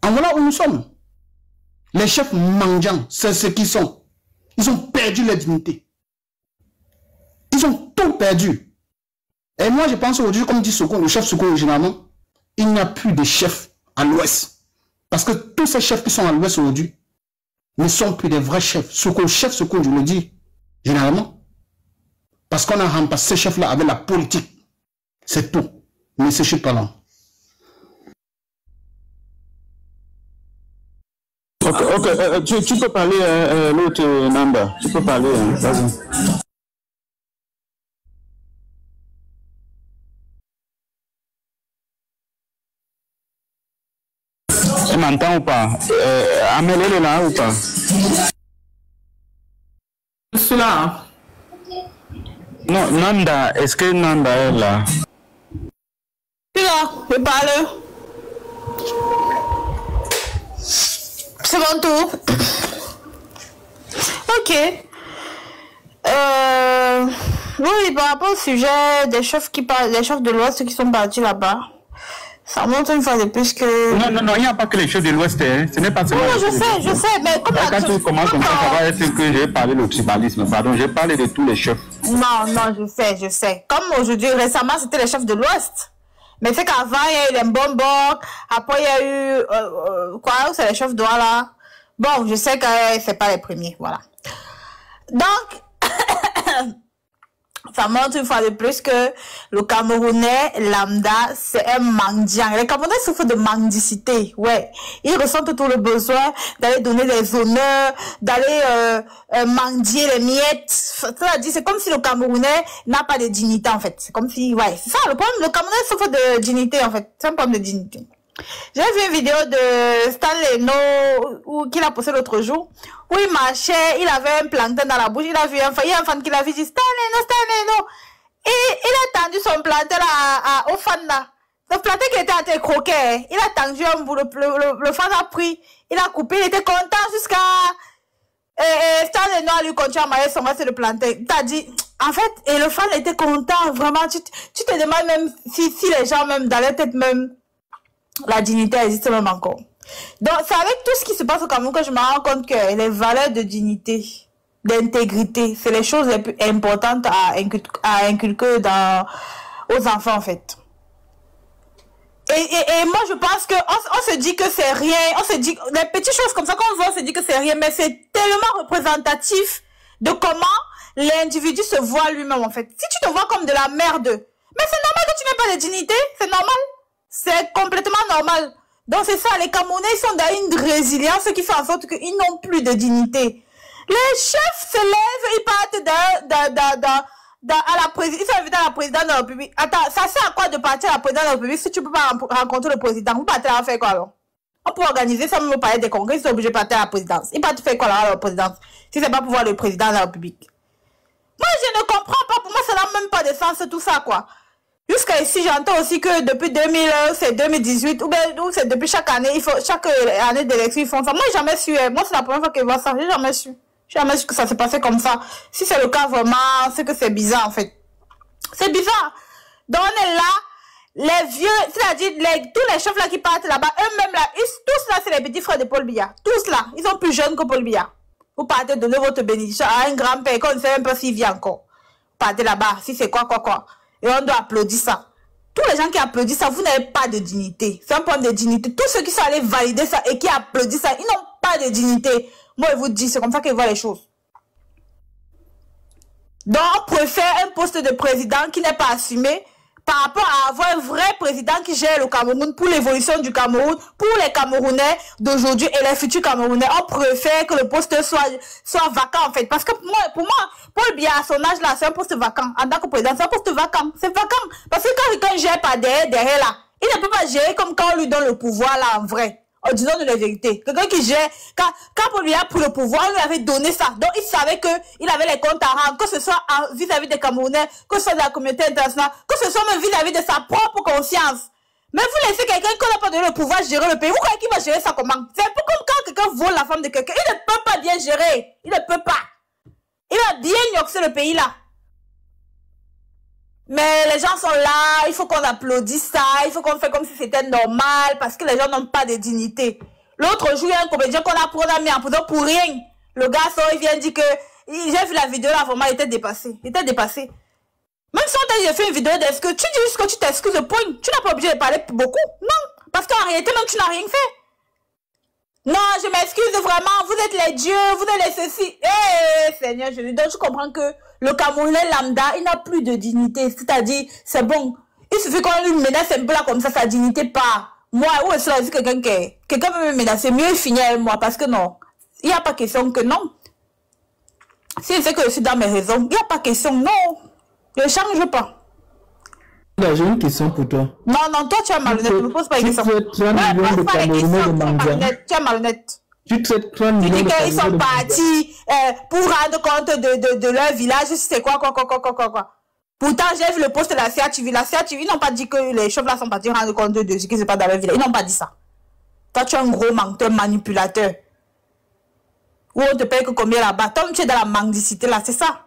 Speaker 7: En voilà où nous sommes. Les chefs mendiants, c'est ce qu'ils sont. Ils ont perdu leur dignité. Ils ont tout perdu. Et moi, je pense aujourd'hui, comme dit Sokon, le chef Sokon, généralement, il n'y a plus de chefs à l'ouest. Parce que tous ces chefs qui sont à l'ouest aujourd'hui ne sont plus des vrais chefs. Sokon, je le dis, généralement. Parce qu'on a remplacé ces chefs-là avec la politique. C'est tout. Mais c'est pas là.
Speaker 3: Ok, tu peux parler l'autre Namba. Tu peux parler. Vas-y. Tu m'entends ou pas? Amel, elle est là ou pas?
Speaker 2: Je suis là.
Speaker 3: Non, Nanda, est-ce que Nanda est là?
Speaker 6: Je suis là, je parle. C'est mon tour. Ok. Oui, par rapport au sujet des chefs qui parlent, des chefs de l'Ouest qui sont partis là-bas, ça montre une fois de plus que...
Speaker 3: Non, il n'y a pas que les chefs de l'Ouest, hein. Ce n'est pas seulement...
Speaker 6: Oui, je sais, mais comment...
Speaker 3: Quand tu commences comme ça va être que j'ai parlé de tribalisme, pardon, j'ai parlé de tous les chefs.
Speaker 6: Non, je sais. Comme aujourd'hui, récemment, c'était les chefs de l'Ouest. Mais c'est qu'avant, il y a eu les Mbombok, après il y a eu... quoi, c'est les chefs d'Ouala. Bon, je sais que c'est pas les premiers, voilà. Donc... Ça montre une fois de plus que le Camerounais lambda, c'est un mendiant. Les Camerounais souffrent de mendicité, ouais. Ils ressentent tout le besoin d'aller donner des honneurs, d'aller mendier les miettes. C'est-à-dire, c'est comme si le Camerounais n'a pas de dignité, en fait. C'est comme si, ouais, c'est ça le problème. Le Camerounais souffre de dignité, en fait. C'est un problème de dignité. J'ai vu une vidéo de Stanley No qu'il a posté l'autre jour où il marchait, il avait un plancton dans la bouche, il a vu un fan qui l'a vu, il dit Stanley No. Et il a tendu son plancton au fan là. Le plancton qui était en train de croquer, il a tendu un bout, le fan a pris, il a coupé, il était content jusqu'à... Stanley No lui continue à mailler son reste le plancton. T'as dit, en fait, et le fan était content, vraiment, tu te demandes même si les gens même dans leur tête même, la dignité existe même encore. Donc, c'est avec tout ce qui se passe au Cameroun que je me rends compte que les valeurs de dignité, d'intégrité, c'est les choses les plus importantes à inculquer aux enfants, en fait. Et moi, je pense que on se dit que c'est rien, on se dit, les petites choses comme ça qu'on voit, on se dit que c'est rien, mais c'est tellement représentatif de comment l'individu se voit lui-même, en fait. Si tu te vois comme de la merde, mais c'est normal que tu n'aies pas de dignité, c'est normal. C'est complètement normal. Donc c'est ça, les Camerounais ils sont dans une résilience qui fait en sorte qu'ils n'ont plus de dignité. Les chefs se lèvent, ils partent à la présidence, ils sont invités à la présidence de la République. Attends, ça sert à quoi de partir à la présidence de la République si tu peux pas rencontrer le président? Vous partez là faire quoi alors? On peut organiser ça même au palais des congrès, ils sont obligés de partir à la présidence. Ils partent faire quoi là à la présidence si c'est pas pour voir le président de la République? Moi je ne comprends pas, pour moi ça n'a même pas de sens tout ça quoi. Jusqu'à ici, j'entends aussi que depuis 2000, c'est 2018, ou bien c'est depuis chaque année, chaque année d'élection, ils font ça. Moi, j'ai jamais su, moi, c'est la première fois que je vois ça, j'ai jamais su que ça s'est passé comme ça. Si c'est le cas, vraiment, c'est que c'est bizarre, en fait. C'est bizarre. Donc, on est là, les vieux, c'est-à-dire, tous les chefs là qui partent là-bas, eux-mêmes là, tous là, c'est les petits frères de Paul Biya. Tous là, ils sont plus jeunes que Paul Biya. Vous partez donner votre bénédiction à un grand-père, qu'on ne sait même pas s'il vit encore. Vous partez là-bas, si c'est quoi. Et on doit applaudir ça. Tous les gens qui applaudissent ça, vous n'avez pas de dignité. C'est un problème de dignité. Tous ceux qui sont allés valider ça et qui applaudissent ça, ils n'ont pas de dignité. Moi, je vous dis, c'est comme ça qu'ils voient les choses. Donc, on préfère un poste de président qui n'est pas assumé par rapport à avoir un vrai président qui gère le Cameroun pour l'évolution du Cameroun, pour les Camerounais d'aujourd'hui et les futurs Camerounais. On préfère que le poste soit vacant en fait. Parce que pour moi, Paul Biya à son âge là, c'est un poste vacant. En tant que président, c'est un poste vacant. C'est vacant. Parce que quand quelqu'un gère pas derrière là, il ne peut pas gérer comme quand on lui donne le pouvoir là en vrai. En disant de la vérité. Quelqu'un qui gère, quand Paul Biya a pris le pouvoir, on lui avait donné ça. Donc il savait qu'il avait les comptes à rendre, que ce soit vis-à-vis des Camerounais, que ce soit de la communauté internationale, que ce soit même vis-à-vis de sa propre conscience. Mais vous laissez quelqu'un qui n'a pas donné le pouvoir gérer le pays. Vous croyez qu'il va gérer ça comment? C'est un peu comme quand quelqu'un vole la femme de quelqu'un. Il ne peut pas bien gérer. Il ne peut pas. Il va bien yoxer le pays là. Mais les gens sont là, il faut qu'on applaudisse ça, il faut qu'on fait comme si c'était normal, parce que les gens n'ont pas de dignité. L'autre jour, il y a un comédien qu'on a mis en prison pour rien. Le gars sort, il vient dire que, j'ai vu la vidéo là, vraiment, il était dépassé. Il était dépassé. Même si on t'a dit, j'ai fait une vidéo d'excuse, tu dis juste que tu t'excuses, point. Tu n'as pas obligé de parler beaucoup. Non. Parce qu'en réalité, même tu n'as rien fait. Non, je m'excuse vraiment, vous êtes les dieux, vous êtes les ceci. Seigneur Jésus, donc je comprends que le Camerounais lambda, il n'a plus de dignité. C'est-à-dire, c'est bon. Il suffit qu'on lui menace un peu là comme ça, sa dignité part. Moi, où est-ce que quelqu'un peut me menacer, mieux finir avec moi, parce que non, il n'y a pas question que non. Si c'est que je suis dans mes raisons, il n'y a pas question, non, je ne change pas.
Speaker 5: Là, j'ai une question pour toi.
Speaker 6: Non, toi tu es malhonnête, ne me pose pas une question.
Speaker 5: Tu as
Speaker 6: malhonnête.
Speaker 5: Tu traites 30 millions
Speaker 6: tu dis
Speaker 5: de
Speaker 6: qu'ils sont partis pour rendre compte de leur village, c'est quoi. Pourtant, j'ai vu le poste de la CATV. La CATV, ils n'ont pas dit que les chefs là sont partis rendre compte de ce qui se passe dans leur village. Ils n'ont pas dit ça. Toi, tu es un gros menteur, manipulateur. Où on te paye que combien là-bas. Toi, tu es dans la mendicité là, c'est ça.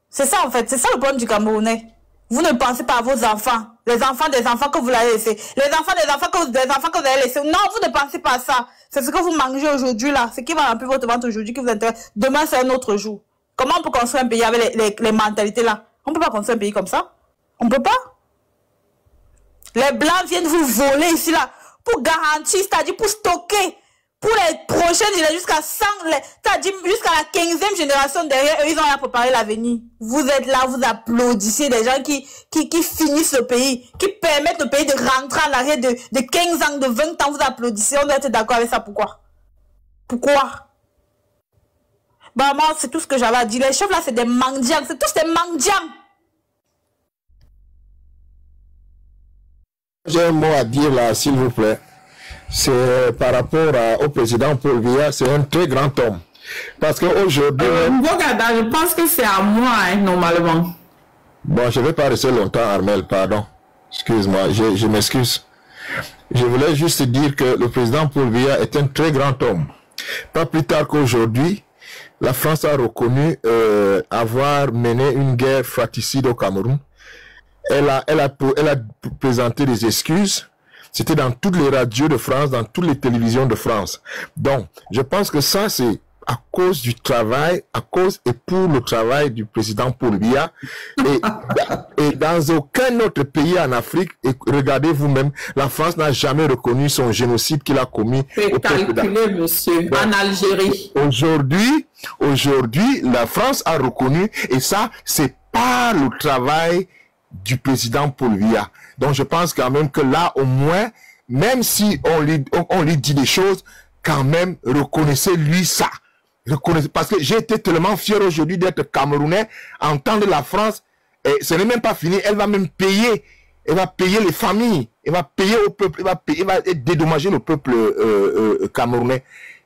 Speaker 6: C'est ça en fait, c'est ça le problème du Camerounais. Vous ne pensez pas à vos enfants. Les enfants des enfants que vous l'avez laissé. Les enfants des enfants que vous avez laissés. Non, vous ne pensez pas à ça. C'est ce que vous mangez aujourd'hui là. Ce qui va remplir votre ventre aujourd'hui qui vous intéresse. Demain, c'est un autre jour. Comment on peut construire un pays avec les mentalités là? On ne peut pas construire un pays comme ça. On ne peut pas. Les Blancs viennent vous voler ici là. Pour garantir, c'est-à-dire pour stocker. Pour les prochaines générations, jusqu'à 100, c'est-à-dire jusqu'à la 15e génération derrière eux, ils ont à préparer l'avenir. Vous êtes là, vous applaudissez des gens qui finissent le pays, qui permettent le pays de rentrer en arrière de 15 ans, de 20 ans, vous applaudissez. On doit être d'accord avec ça. Pourquoi? Bah, moi, c'est tout ce que j'avais à dire. Les chefs là, c'est des mendiants. C'est tous des mendiants.
Speaker 1: J'ai un mot à dire là, s'il vous plaît. C'est par rapport au président Paul Biya, c'est un très grand homme. Parce qu'aujourd'hui...
Speaker 2: je pense que c'est à moi, hein, normalement.
Speaker 1: Bon, je ne vais pas rester longtemps, Armel, pardon. Excuse-moi, je m'excuse. Je voulais juste dire que le président Paul Biya est un très grand homme. Pas plus tard qu'aujourd'hui, la France a reconnu avoir mené une guerre fratricide au Cameroun. Elle a présenté des excuses. C'était dans toutes les radios de France, dans toutes les télévisions de France. Donc, je pense que ça, c'est à cause du travail, à cause et pour le travail du président Paul Biya. Et dans aucun autre pays en Afrique, et regardez vous-même, la France n'a jamais reconnu son génocide qu'il a commis au peuple d'Afrique.
Speaker 2: Monsieur, en Algérie.
Speaker 1: Aujourd'hui, la France a reconnu, et ça, c'est pas le travail du président Paul Biya. Donc je pense quand même que là, au moins, même si on lui dit des choses, quand même, reconnaissez-lui ça. Parce que j'ai été tellement fier aujourd'hui d'être Camerounais, entendre la France, et ce n'est même pas fini, elle va même payer, elle va payer les familles, elle va payer au peuple, elle va dédommager le peuple camerounais.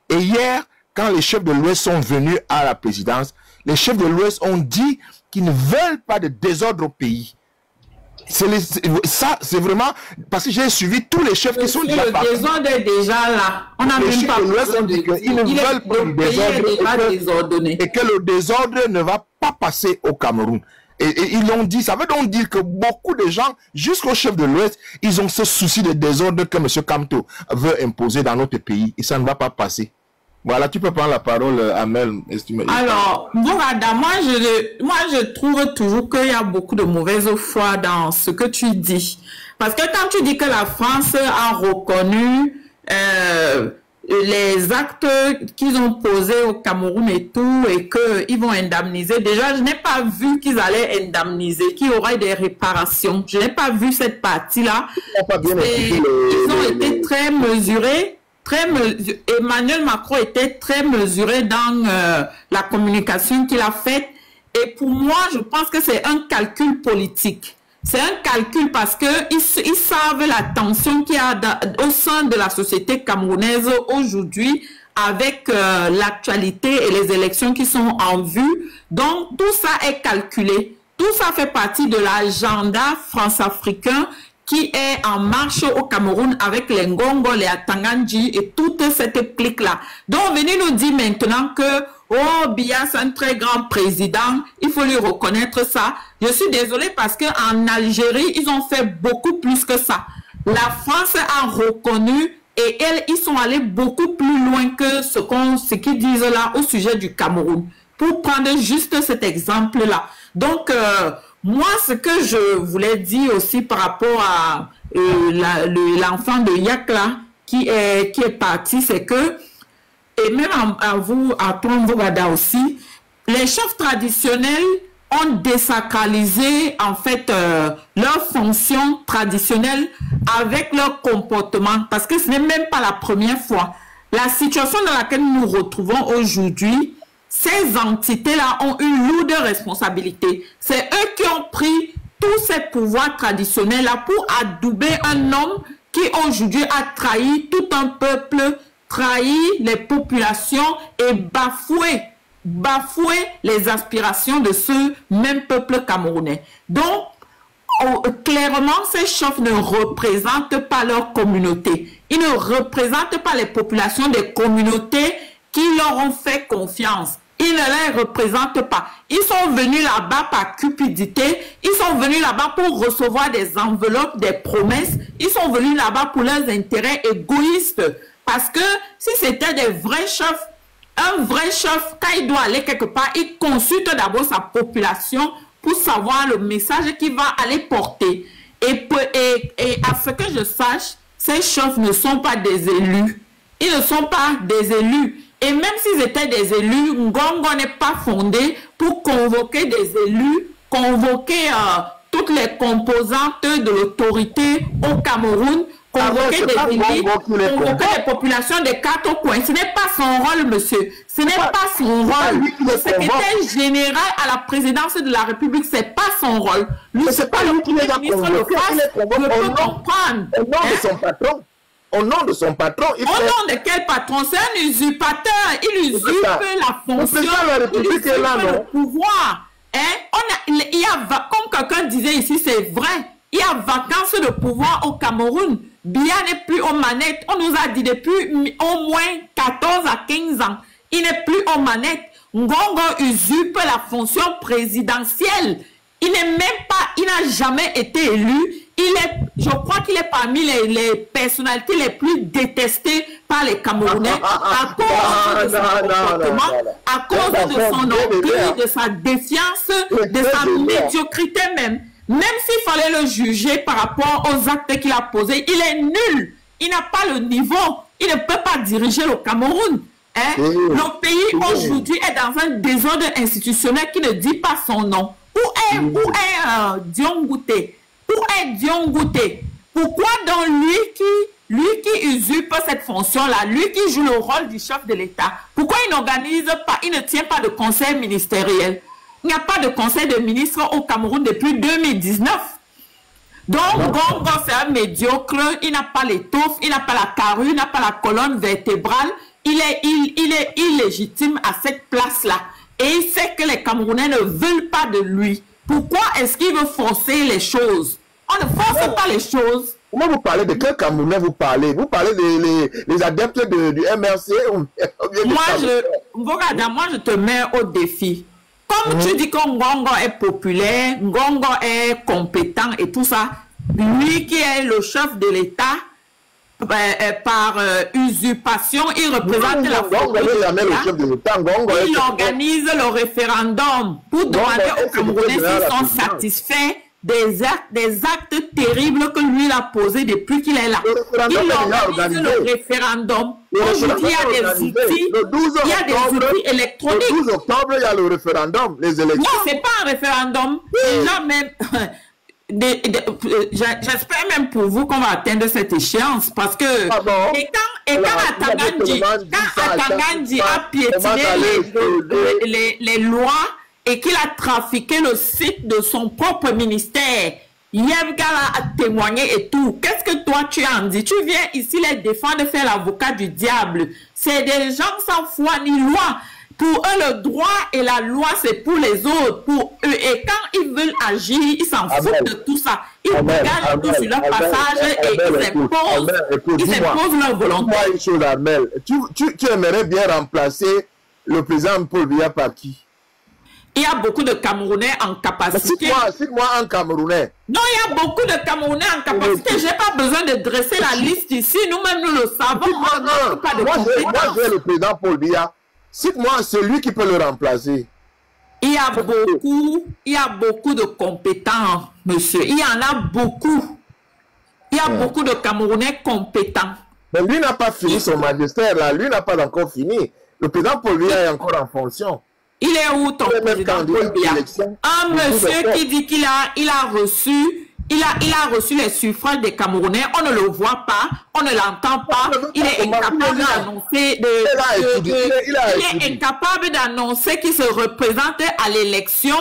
Speaker 1: Et hier, quand les chefs de l'Ouest sont venus à la présidence, les chefs de l'Ouest ont dit qu'ils ne veulent pas de désordre au pays. Ça, c'est vraiment... Parce que j'ai suivi tous les chefs qui sont déjà partis.
Speaker 2: Le désordre est déjà là. On n'a même pas besoin de...
Speaker 1: Ils ne veulent pas du désordre et que le désordre ne va pas passer au Cameroun. Et ils l'ont dit. Ça veut donc dire que beaucoup de gens, jusqu'aux chefs de l'Ouest, ils ont ce souci de désordre que M. Kamto veut imposer dans notre pays. Et ça ne va pas passer. Voilà, tu peux prendre la parole, Amel.
Speaker 2: Alors, Bourada, moi je trouve toujours qu'il y a beaucoup de mauvaise foi dans ce que tu dis. Parce que quand tu dis que la France a reconnu les actes qu'ils ont posés au Cameroun et tout, et qu'ils vont indemniser, déjà, je n'ai pas vu qu'ils allaient indemniser, qu'il y aurait des réparations. Je n'ai pas vu cette partie-là. Ils ont été très mesurés. Emmanuel Macron était très mesuré dans la communication qu'il a faite. Et pour moi, je pense que c'est un calcul politique. C'est un calcul parce que ils savent la tension qu'il y a au sein de la société camerounaise aujourd'hui avec l'actualité et les élections qui sont en vue. Donc, tout ça est calculé. Tout ça fait partie de l'agenda france-africain qui est en marche au Cameroun avec les Ngongo, les Atangandji et toute cette clique-là. Donc, venez nous dire maintenant que, oh, Biya, c'est un très grand président, il faut lui reconnaître ça. Je suis désolée parce qu'en Algérie, ils ont fait beaucoup plus que ça. La France a reconnu et ils sont allés beaucoup plus loin que ce qu'ils disent là au sujet du Cameroun. Pour prendre juste cet exemple-là. Donc, moi, ce que je voulais dire aussi par rapport à l'enfant de Yakla qui est parti, c'est que, et même à vous, à toi, Mbogada aussi, les chefs traditionnels ont désacralisé en fait leur fonction traditionnelle avec leur comportement, parce que ce n'est même pas la première fois. La situation dans laquelle nous nous retrouvons aujourd'hui, ces entités-là ont une lourde responsabilité. C'est eux qui ont pris tous ces pouvoirs traditionnels-là pour adouber un homme qui aujourd'hui a trahi tout un peuple, trahi les populations et bafoué les aspirations de ce même peuple camerounais. Donc, clairement, ces chefs ne représentent pas leur communauté. Ils ne représentent pas les populations des communautés qui leur ont fait confiance. Ils ne les représentent pas. Ils sont venus là-bas par cupidité. Ils sont venus là-bas pour recevoir des enveloppes, des promesses. Ils sont venus là-bas pour leurs intérêts égoïstes. Parce que si c'était des vrais chefs, un vrai chef, quand il doit aller quelque part, il consulte d'abord sa population pour savoir le message qu'il va aller porter. Et à ce que je sache, ces chefs ne sont pas des élus. Ils ne sont pas des élus. Et même s'ils étaient des élus, Ngongo n'est pas fondé pour convoquer des élus, convoquer toutes les composantes de l'autorité au Cameroun, convoquer des élites, convoquer les populations des quatre coins. Ce n'est pas son rôle, monsieur. Ce n'est pas son rôle. Le secrétaire général à la présidence de la République, ce n'est pas son rôle. Lui, c'est pas le premier ministre le fasse. Je peux comprendre.
Speaker 1: Au nom de son patron. Au nom de son patron.
Speaker 2: Au nom de quel patron? C'est un usurpateur. Il usurpe la fonction.
Speaker 1: La République est là,
Speaker 2: le pouvoir. Comme quelqu'un disait ici, c'est vrai. Il y a vacance de pouvoir au Cameroun. Biya n'est plus aux manettes. On nous a dit depuis au moins 14 à 15 ans. Il n'est plus aux manettes. Ngongo usurpe la fonction présidentielle. Il n'est même pas, il n'a jamais été élu. Je crois qu'il est parmi les personnalités les plus détestées par les Camerounais à cause de son comportement, à cause de son orgueil, de sa défiance, de sa médiocrité même. Même s'il fallait le juger par rapport aux actes qu'il a posés, il est nul. Il n'a pas le niveau. Il ne peut pas diriger le Cameroun. Le pays aujourd'hui est dans un désordre institutionnel qui ne dit pas son nom. Où est Dion Gouté? Où est Dion Gouté? Pourquoi donc lui qui usurpe cette fonction-là, lui qui joue le rôle du chef de l'État, pourquoi il n'organise pas, il ne tient pas de conseil ministériel? Il n'y a pas de conseil de ministres au Cameroun depuis 2019. Donc, Ngongo, c'est un médiocre, il n'a pas l'étoffe, il n'a pas la carrure, il n'a pas la colonne vertébrale, il est illégitime à cette place-là. Et il sait que les Camerounais ne veulent pas de lui. Pourquoi est-ce qu'il veut forcer les choses? On ne force pas les choses.
Speaker 1: Comment vous parlez de quel Camerounais vous parlez? Vous parlez des adeptes du MRC?
Speaker 2: Moi, je te mets au défi. Comme tu dis que Ngongo est populaire, Ngongo est compétent et tout ça, lui qui est le chef de l'État, par usurpation, il représente la il organise le référendum pour demander aux Camerounais s'ils sont satisfaits des actes terribles que lui a posés depuis qu'il est là. Il organise le référendum. Aujourd'hui, il y a des outils électroniques.
Speaker 1: Le 12 octobre, il y a le référendum, les élections.
Speaker 2: Non, c'est pas un référendum. Déjà même... J'espère même pour vous qu'on va atteindre cette échéance parce que quand Atangandi a piétiné les lois et qu'il a trafiqué le site de son propre ministère, Yemgala a témoigné et tout. Qu'est-ce que toi tu en dis? Tu viens ici les défendre, faire l'avocat du diable. C'est des gens sans foi ni loi. Pour eux, le droit et la loi, c'est pour les autres, pour eux. Et quand ils veulent agir, ils s'en foutent de tout ça. Ils regardent tout sur leur passage et ils imposent leur volonté.
Speaker 1: Dis-moi une chose, Armel. Tu aimerais bien remplacer le président Paul Biya par qui?
Speaker 2: Il y a beaucoup de Camerounais en capacité.
Speaker 1: Cite-moi un Camerounais.
Speaker 2: Non, il y a beaucoup de Camerounais en capacité. Je n'ai pas besoin de dresser la liste ici. Nous-mêmes, nous le savons.
Speaker 1: Moi, j'ai le président Paul Biya. Cite-moi celui qui peut le remplacer.
Speaker 2: Il y a beaucoup de compétents, monsieur. Il y en a beaucoup. Il y a beaucoup de Camerounais compétents.
Speaker 1: Mais lui n'a pas fini son magistère, là. Lui n'a pas encore fini. Le président Paul Biya est encore en fonction.
Speaker 2: Il est où ton président Paul Biya? Un monsieur qui dit qu'il a reçu les suffrages des Camerounais, on ne le voit pas, on ne l'entend pas, il est incapable d'annoncer, il est incapable d'annoncer qu'il se représente à l'élection.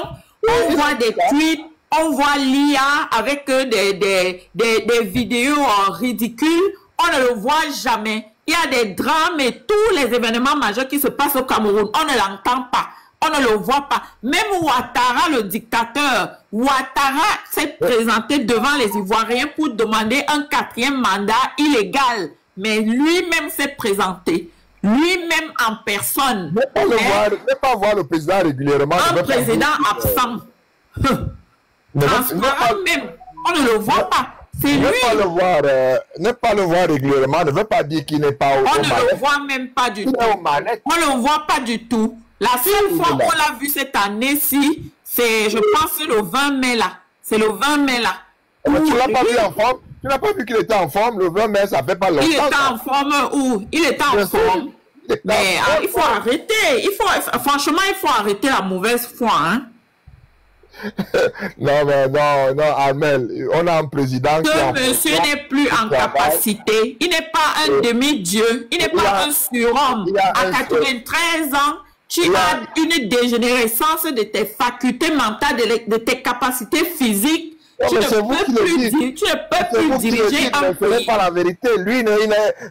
Speaker 2: On voit des tweets, on voit l'IA avec des vidéos ridicules, on ne le voit jamais. Il y a des drames et tous les événements majeurs qui se passent au Cameroun, on ne l'entend pas. On ne le voit pas. Même Ouattara, le dictateur, Ouattara s'est présenté devant les Ivoiriens pour demander un 4e mandat illégal. Mais lui-même s'est présenté. Lui-même en personne.
Speaker 1: Ne pas voir le président régulièrement.
Speaker 2: Un président absent. Transparent même. On ne le voit pas. C'est lui.
Speaker 1: Ne pas le voir régulièrement ne veut pas dire qu'il n'est pas au
Speaker 2: On ne le voit même pas du tout. On ne le voit pas du tout. La seule fois où on l'a vu cette année-ci, c'est, je pense, le 20 mai là. C'est le 20 mai là.
Speaker 1: Mais tu l'as pas vu en forme? Tu n'as pas vu qu'il était en forme le 20 mai, ça fait pas longtemps.
Speaker 2: Il était en forme où? Il était en forme. Mais il faut arrêter. Franchement, il faut arrêter la mauvaise foi. Hein?
Speaker 1: Non, Armel, on a un président qui
Speaker 2: monsieur n'est plus en capacité. Il n'est pas un demi-dieu. Il n'est pas un surhomme. À 93 ans, tu as une dégénérescence de tes facultés mentales, de tes capacités physiques. Tu ne peux plus diriger un pays.
Speaker 1: Ce n'est pas la vérité. Lui,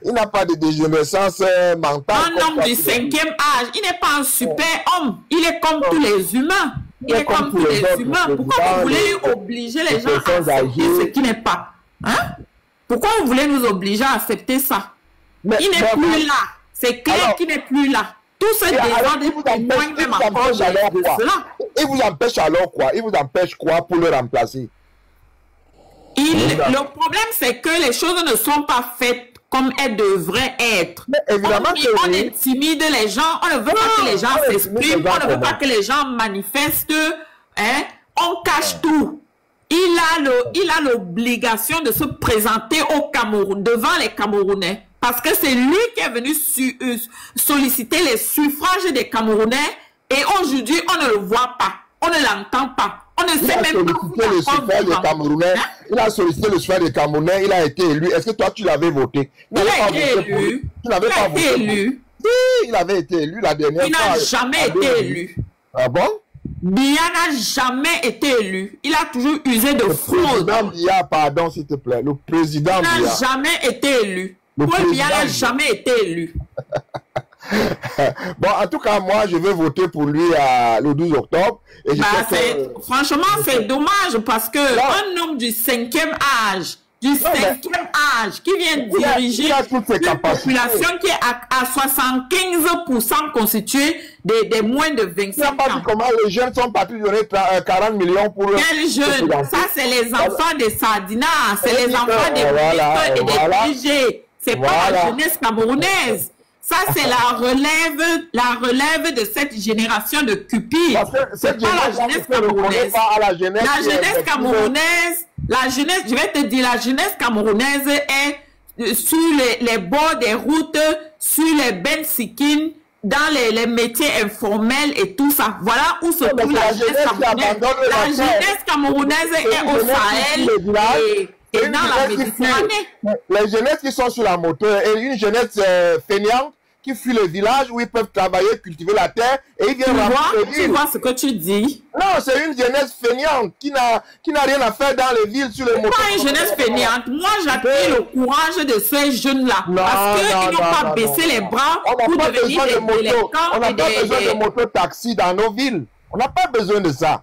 Speaker 1: il n'a pas de dégénérescence mentale.
Speaker 2: Un homme du 5e âge. Il n'est pas un super homme. Il est comme tous les humains. Il est comme tous les humains. Pourquoi vous voulez obliger les gens à accepter ce qui n'est pas? Hein? Pourquoi vous voulez nous obliger à accepter ça? Il n'est plus là. C'est clair qu'il n'est plus là. Tout ce désordre témoigne même encore de cela.
Speaker 1: Il vous empêche alors quoi? Il vous empêche quoi pour le remplacer?
Speaker 2: Le problème, c'est que les choses ne sont pas faites comme elles devraient être.
Speaker 1: Mais évidemment
Speaker 2: on intimide les gens, on ne veut pas que les gens s'expriment, on ne veut pas que les gens manifestent, hein? On cache tout. Il a l'obligation de se présenter au Cameroun, devant les Camerounais, parce que c'est lui qui est venu solliciter les suffrages des Camerounais, et aujourd'hui, on ne le voit pas, on ne l'entend pas. On ne sait même pas
Speaker 1: le suffrage des Camerounais. Il a sollicité le suffrage des Camerounais. Il a été élu. Est-ce que toi, tu l'avais voté?
Speaker 2: Il a été élu.
Speaker 1: Tu n'avais pas voté. Oui, il avait été élu la dernière fois.
Speaker 2: Il n'a jamais été élu.
Speaker 1: Ah bon?
Speaker 2: Biya n'a jamais été élu. Il a toujours usé de fraude.
Speaker 1: Le président Biya, pardon, s'il te plaît. Le président Biya.
Speaker 2: Il n'a jamais été élu. Paul Biya n'a jamais été élu.
Speaker 1: Bon, en tout cas, moi, je vais voter pour lui le 12 octobre. Et
Speaker 2: franchement, c'est dommage parce que un homme du 5e âge, qui vient diriger une population qui est à 75% constituée des moins de 25 ans.
Speaker 1: Comment les jeunes sont partis donner 40 millions pour...
Speaker 2: Quels jeunes? Ça, c'est les enfants des Sardina, c'est les enfants des ministres et des DG. C'est pas la jeunesse camerounaise. Ça, c'est la relève de cette génération de cupides. C'est pas la jeunesse camerounaise. La jeunesse camerounaise, je vais te dire, la jeunesse camerounaise est sur les bords des routes, sur les bensikines, dans les métiers informels et tout ça. Voilà où se trouve la jeunesse camerounaise. La jeunesse camerounaise est au Sahel et dans la Méditerranée.
Speaker 1: Les jeunesses qui sont sur la moto, et une jeunesse fainéante qui fuit le village où ils peuvent travailler, cultiver la terre, et ils viennent remplir les villes.
Speaker 2: Tu vois ce que tu dis?
Speaker 1: Non, c'est une jeunesse fainéante qui n'a rien à faire dans les villes sur les motos.
Speaker 2: Pas une jeunesse fainéante. Moi, j'appuie le courage de ces jeunes-là. Parce qu'ils n'ont pas baissé les bras pour devenir des délinquants.
Speaker 1: On n'a pas besoin de moto-taxi dans nos villes. On n'a pas besoin de ça.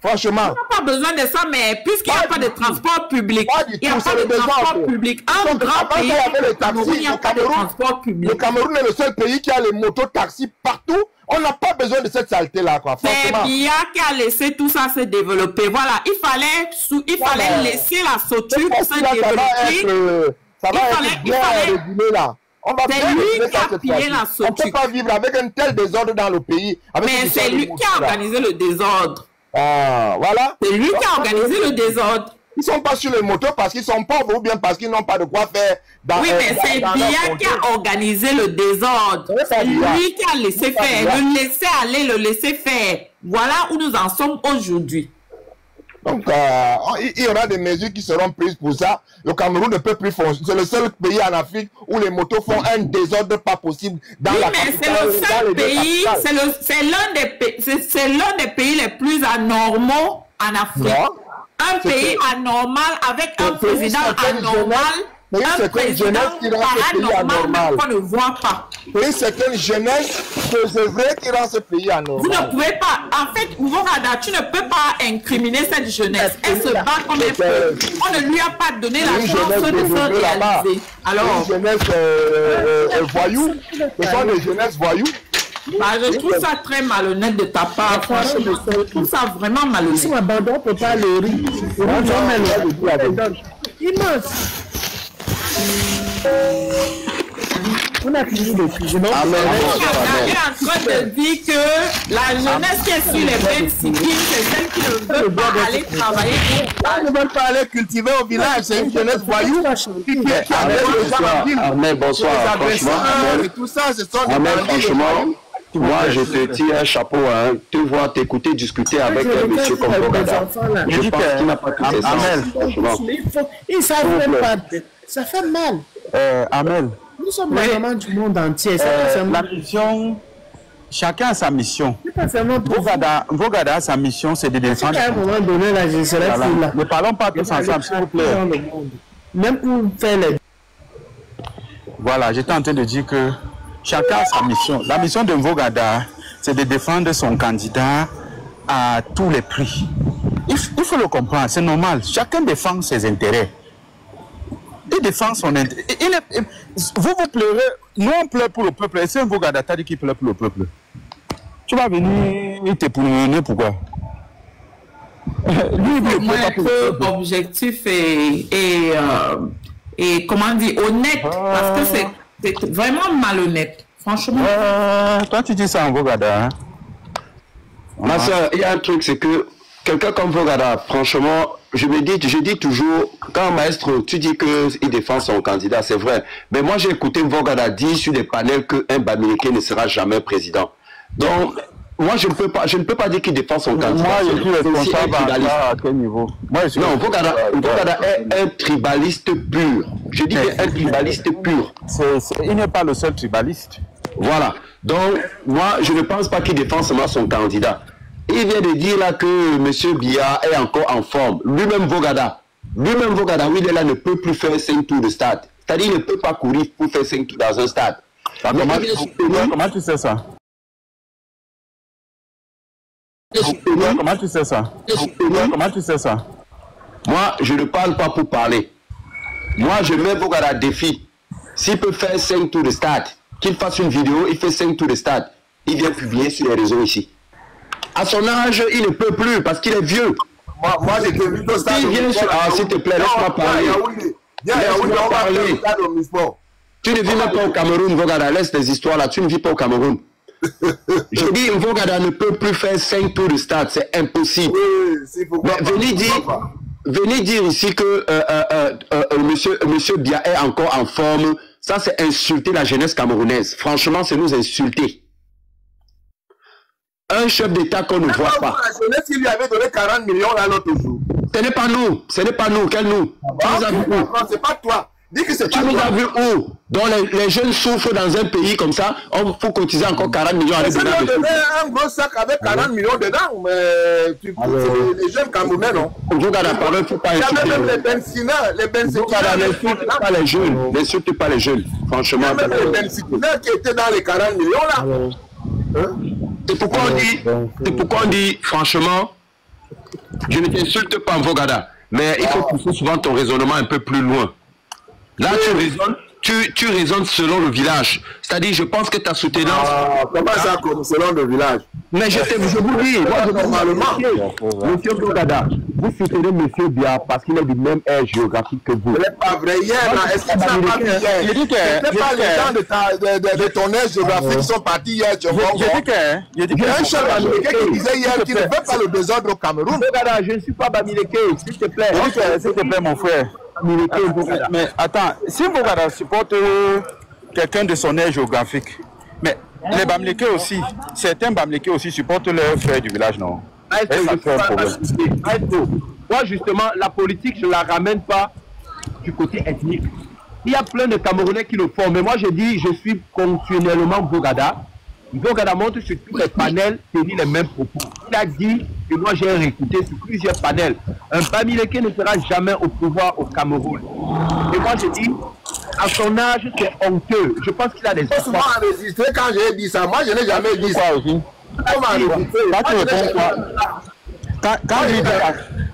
Speaker 1: Franchement.
Speaker 2: On n'a pas besoin de ça, mais puisqu'il n'y a pas de transport public, il n'y a pas de transport public. Un grand pays, le Cameroun, il n'y a pas de transport public.
Speaker 1: Le Cameroun est le seul pays qui a les motos-taxis partout. On n'a pas besoin de cette saleté-là, quoi.
Speaker 2: C'est Biya qui a laissé tout ça se développer. Voilà, il fallait laisser la sauture se développer.
Speaker 1: Ça va être bien régulé, là.
Speaker 2: C'est lui qui a pillé la sauture.
Speaker 1: On ne peut pas vivre avec un tel désordre dans le pays.
Speaker 2: Mais c'est lui qui a organisé le désordre.
Speaker 1: Voilà.
Speaker 2: C'est lui qui a organisé le désordre.
Speaker 1: Ils sont pas sur les motos parce qu'ils sont pauvres ou bien parce qu'ils n'ont pas de quoi faire.
Speaker 2: Oui, mais c'est Biya qui a organisé le désordre. C'est lui qui a laissé faire. Le laisser aller, le laisser faire. Voilà où nous en sommes aujourd'hui.
Speaker 1: Donc, il y aura des mesures qui seront prises pour ça. Le Cameroun ne peut plus fonctionner. C'est le seul pays en Afrique où les motos font un désordre pas possible. Dans la
Speaker 2: mais c'est le seul pays, c'est l'un des pays les plus anormaux en Afrique. Non. Un pays anormal avec un président anormal. Un président paranormal qu'on ne voit pas.
Speaker 1: Et c'est une jeunesse persévérée qui rend ce pays anormal.
Speaker 2: Vous ne pouvez pas. En fait, Mvogada, tu ne peux pas incriminer cette jeunesse. Elle se bat comme elle peut. On ne lui a pas donné la chance de se réaliser. Alors,
Speaker 1: une jeunesse voyou. Ce sont des jeunesses voyous.
Speaker 2: Bah, je trouve ça très malhonnête de ta part. Franchement, je trouve ça vraiment malhonnête.
Speaker 8: Si on abandonne, on ne peut pas le rire. Immense. On a fini de cuisiner.
Speaker 2: On est en train de dire que la jeunesse qui est sur les bennes cyclistes, c'est celle qui ne veut pas aller travailler.
Speaker 1: Ils ne veulent pas aller cultiver au village. C'est une jeunesse voyou.
Speaker 9: Armel, bonsoir. Franchement, moi, je te tire un chapeau, hein, te voir t'écouter discuter avec un monsieur comme Vogada. Je pense qu'il n'a pas tout ses sens.
Speaker 8: Ils savent même pas. Ça fait mal.
Speaker 3: Amel.
Speaker 8: Nous sommes vraiment du monde entier.
Speaker 3: La mission, chacun a sa mission. Vogada a sa mission, c'est de défendre.
Speaker 8: À un moment donné, là, je serai fou là.
Speaker 3: Ne parlons pas tous ensemble, s'il vous plaît.
Speaker 8: Même pour faire les...
Speaker 3: Voilà, j'étais en train de dire que chacun a sa mission. La mission de Vogada, c'est de défendre son candidat à tous les prix. Il faut le comprendre, c'est normal. Chacun défend ses intérêts. Il défend son intérêt. Vous pleurez, nous on pleure pour le peuple. Et c'est un Vogada t'a dit qu'il pleure pour le peuple. Tu vas venir t'époumoner, pourquoi?
Speaker 2: Lui, il faut être objectif et comment dire, honnête. Parce que c'est vraiment malhonnête. Franchement.
Speaker 3: Toi, tu dis ça en Vogada. Hein?
Speaker 9: Ma soeur, il y a un truc, c'est que quelqu'un comme Vogada, franchement, je dis toujours, quand maître, tu dis qu'il défend son candidat, c'est vrai. Mais moi, j'ai écouté Vogada dire sur des panels qu'un Bamileke ne sera jamais président. Donc, moi, je ne peux pas dire qu'il défend son candidat.
Speaker 3: Moi, je suis responsable à quel niveau?
Speaker 9: Non, Vogada est un tribaliste pur. Je dis un tribaliste pur.
Speaker 3: Il n'est pas le seul tribaliste.
Speaker 9: Voilà. Donc, moi, je ne pense pas qu'il défend seulement son candidat. Il vient de dire là que M. Biya est encore en forme. Lui-même Vogada, oui, il est là, ne peut plus faire 5 tours de stade. C'est-à-dire qu'il ne peut pas courir pour faire 5 tours dans un stade.
Speaker 3: Comment tu sais ça? Comment tu sais ça? Comment tu sais ça?
Speaker 9: Moi, je ne parle pas pour parler. Moi, je mets Vogada à défi. S'il peut faire 5 tours de stade, qu'il fasse une vidéo, il fait 5 tours de stade. Il vient publier sur les réseaux ici. À son âge, il ne peut plus parce qu'il est vieux.
Speaker 1: Moi j'ai vu tout ça.
Speaker 9: S'il te plaît, laisse-moi parler. Laisse-moi parler. Tu ne vis même pas au Cameroun, Vogada. Laisse tes histoires là. Tu ne vis pas au Cameroun. Je dis, Vogada ne peut plus faire 5 tours de stade. C'est impossible. Mais venez dire ici que monsieur Biya est encore en forme. Ça, c'est insulter la jeunesse camerounaise. Franchement, c'est nous insulter. Un chef d'État qu'on ne voit pas.
Speaker 1: La jeunesse, il lui avait donné 40 millions là l'autre jour.
Speaker 9: Ce n'est pas nous, quel nous?
Speaker 1: Non, c'est pas toi. Dis que c'est pas toi.
Speaker 9: Tu nous as vu où? Donc les jeunes souffrent dans un pays comme ça, on faut cotiser encore 40 millions à
Speaker 1: l'État. Tu donner un gros sac avec 40 millions dedans, mais c'est les jeunes Camerounais, non?
Speaker 9: Vogada, pardon, il ne faut pas insulter.
Speaker 1: Il y a même les benzineurs,
Speaker 9: Vogada, n'insulte pas les jeunes, n'insulte pas les jeunes, franchement.
Speaker 1: Il y a même les benzineurs qui étaient dans les 40 millions là.
Speaker 9: C'est pourquoi on dit, franchement, je ne t'insulte pas en Vogada, mais il faut pousser souvent ton raisonnement un peu plus loin. Là, tu raisonnes, tu raisonnes selon le village. C'est-à-dire, je pense que ta soutenance...
Speaker 1: Comment ça, selon le village?
Speaker 9: Mais je vous dis, moi, normalement,
Speaker 10: Monsieur Bogada, vous soutenez Monsieur Bia parce qu'il est du même aire géographique que vous.
Speaker 1: Ce n'est pas vrai. Hier, est-ce que ça n'a pas dit hier? Je dis que les gens de ton aire géographique sont partis hier. Je dis que un chef américain qui disait hier qu'il ne veut pas le désordre au Cameroun.
Speaker 10: Bogada, je ne suis pas Bamileke, s'il te plaît.
Speaker 3: S'il te plaît, mon frère. Mais attends, si Bogada supporte quelqu'un de son aire géographique, mais les Bamileke aussi, certains Bamileke aussi supportent leurs frères du village, non?
Speaker 10: Moi, justement, la politique, je ne la ramène pas du côté ethnique. Il y a plein de Camerounais qui le font, mais moi, je dis, je suis continuellement Bogada. Bogada montre sur tous les panels, tenir les mêmes propos. Il a dit, et moi j'ai réécouté sur plusieurs panels, un Bamileke ne sera jamais au pouvoir au Cameroun. Et moi je dis, à son âge, c'est honteux. Je pense qu'il a des
Speaker 1: enfants. Souvent enregistré quand j'ai dit ça. Moi je n'ai jamais dit ça aussi.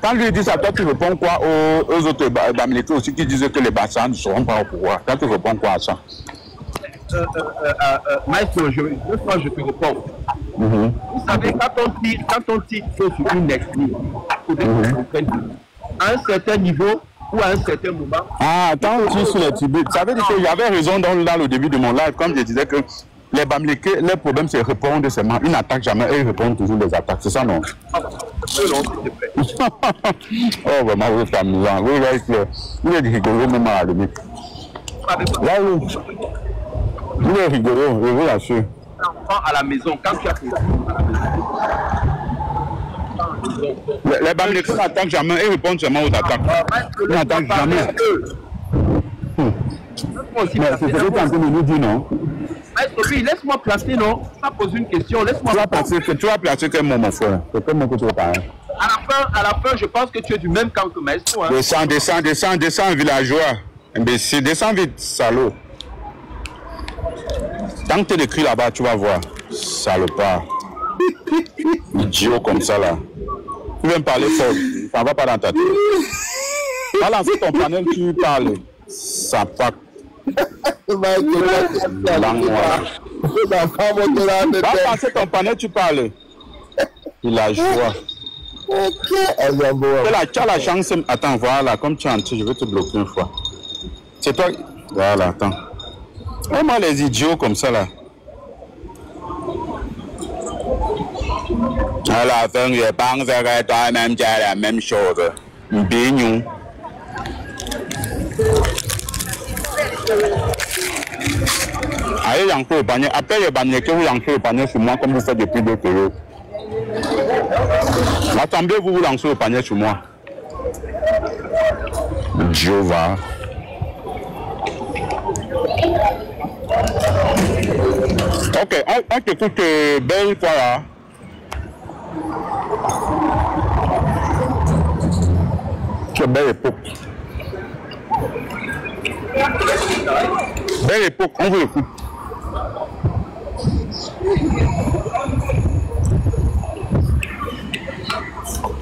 Speaker 3: Quand lui dit ça, toi tu réponds quoi aux autres Bamileke aussi qui disent que les Bassans ne seront pas au pouvoir? Toi tu réponds quoi à ça?
Speaker 10: Maestro, je te réponds. Vous savez, quand on tire sur une ethnie, à un certain niveau ou à un certain moment.
Speaker 3: Ah, tant que sur les tribus, ça veut dire que j'avais raison dans le début de mon live, comme je disais que les Bamileke, leur problème c'est répondre seulement. Ils n'attaquent jamais, ils répondent toujours des attaques. C'est ça, non?
Speaker 10: Non, s'il te plaît.
Speaker 3: Oh, vraiment, vous êtes amusant. Vous êtes rigolo même à la limite. Là, vous êtes rigolo, je vous l'assure.
Speaker 10: L'enfant à la maison, quand tu as
Speaker 3: les Bamileke n'attaquent jamais, ils répondent seulement aux attaques. Ils n'attaquent jamais. C'est ce que tu es en train de nous dire, non?
Speaker 10: Maître, laisse-moi placer, non? Ça pose une question, laisse-moi
Speaker 3: placer. Tu vas placer quel mot, mon frère? C'est quel mot que tu vas parler?
Speaker 10: À la fin, je pense que tu es du même camp que Maestro. Hein?
Speaker 3: Descends, villageois. Imbécile, descends vite, salaud. Tant que tu écris là-bas, tu vas voir. Salopard. Idiot comme ça, là. Tu viens me parler fort. Ça ne va pas dans ta tête. Va lancer ton panel, tu parles. Ça pack. Va lancer ton panel, tu parles. Il a joie. Tu as la chance. Attends, voilà, comme tu es en train, je vais te bloquer une fois. C'est toi. Voilà, attends. Vraiment les idiots comme ça là. À la fin, je pense que toi-même tu as la même chose. Bignou. Allez, j'en le panier. Après le panier, que vous lancez le panier sur moi comme vous faites depuis 2 kilos. Attendez, vous lancez le panier sur moi. Jova. Ok, on t'écoute belle fois là. Quelle belle époque. Belle époque, on vous écoute.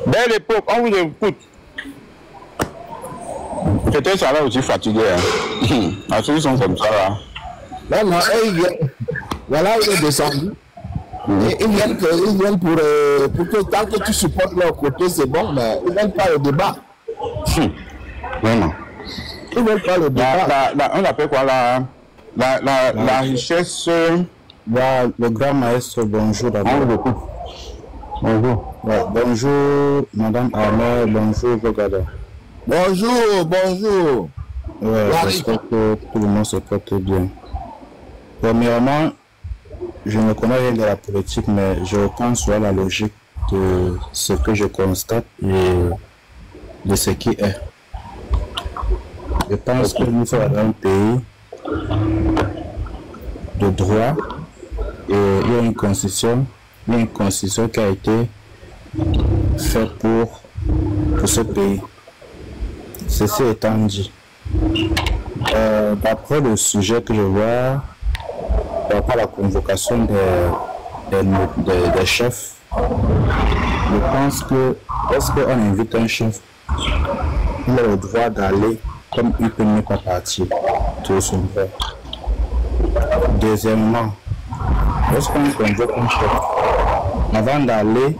Speaker 3: Belle époque, on vous écoute. Peut-être ça va aussi fatigué. Hein. Ah, ceux qui sont comme ça là.
Speaker 1: Non, non, voilà, il est descendu. Et ils viennent pour que tant que tu supportes leur côté, c'est bon, mais ils ne veulent pas le débat.
Speaker 3: Vraiment.
Speaker 1: Ils ne veulent pas le débat.
Speaker 3: On appelle quoi la richesse.
Speaker 11: Le grand maestro, bonjour d'abord.
Speaker 3: Bonjour.
Speaker 11: Ouais, bonjour, Madame Armel, bonjour, Bogada.
Speaker 1: Bonjour, bonjour.
Speaker 11: Ouais, j'espère que tout le monde se porte bien. Premièrement, je ne connais rien de la politique, mais je pense à la logique de ce que je constate et de ce qui est. Je pense que nous sommes un pays de droit et il y a une constitution qui a été faite pour ce pays. Ceci étant dit, d'après le sujet que je vois, d'après la convocation des chefs, je pense que lorsqu'on invite un chef, il a le droit d'aller comme il peut ne pas partir. tout son père. Deuxièmement, lorsqu'on convoque un chef, avant d'aller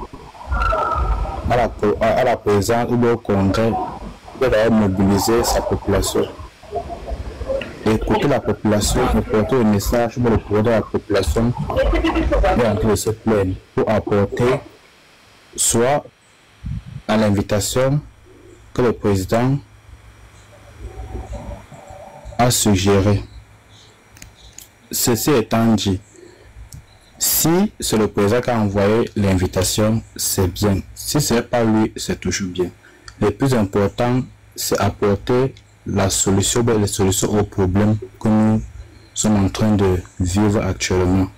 Speaker 11: à la présence ou au congrès, il doit d'ailleurs mobiliser sa population. Écouter la population et porter le message pour le pouvoir de la population est en train de se plaindre pour apporter soit à l'invitation que le président a suggéré. Ceci étant dit, si c'est le président qui a envoyé l'invitation, c'est bien. Si ce n'est pas lui, c'est toujours bien. Le plus important, c'est apporter la solution, les solutions aux problèmes que nous sommes en train de vivre actuellement.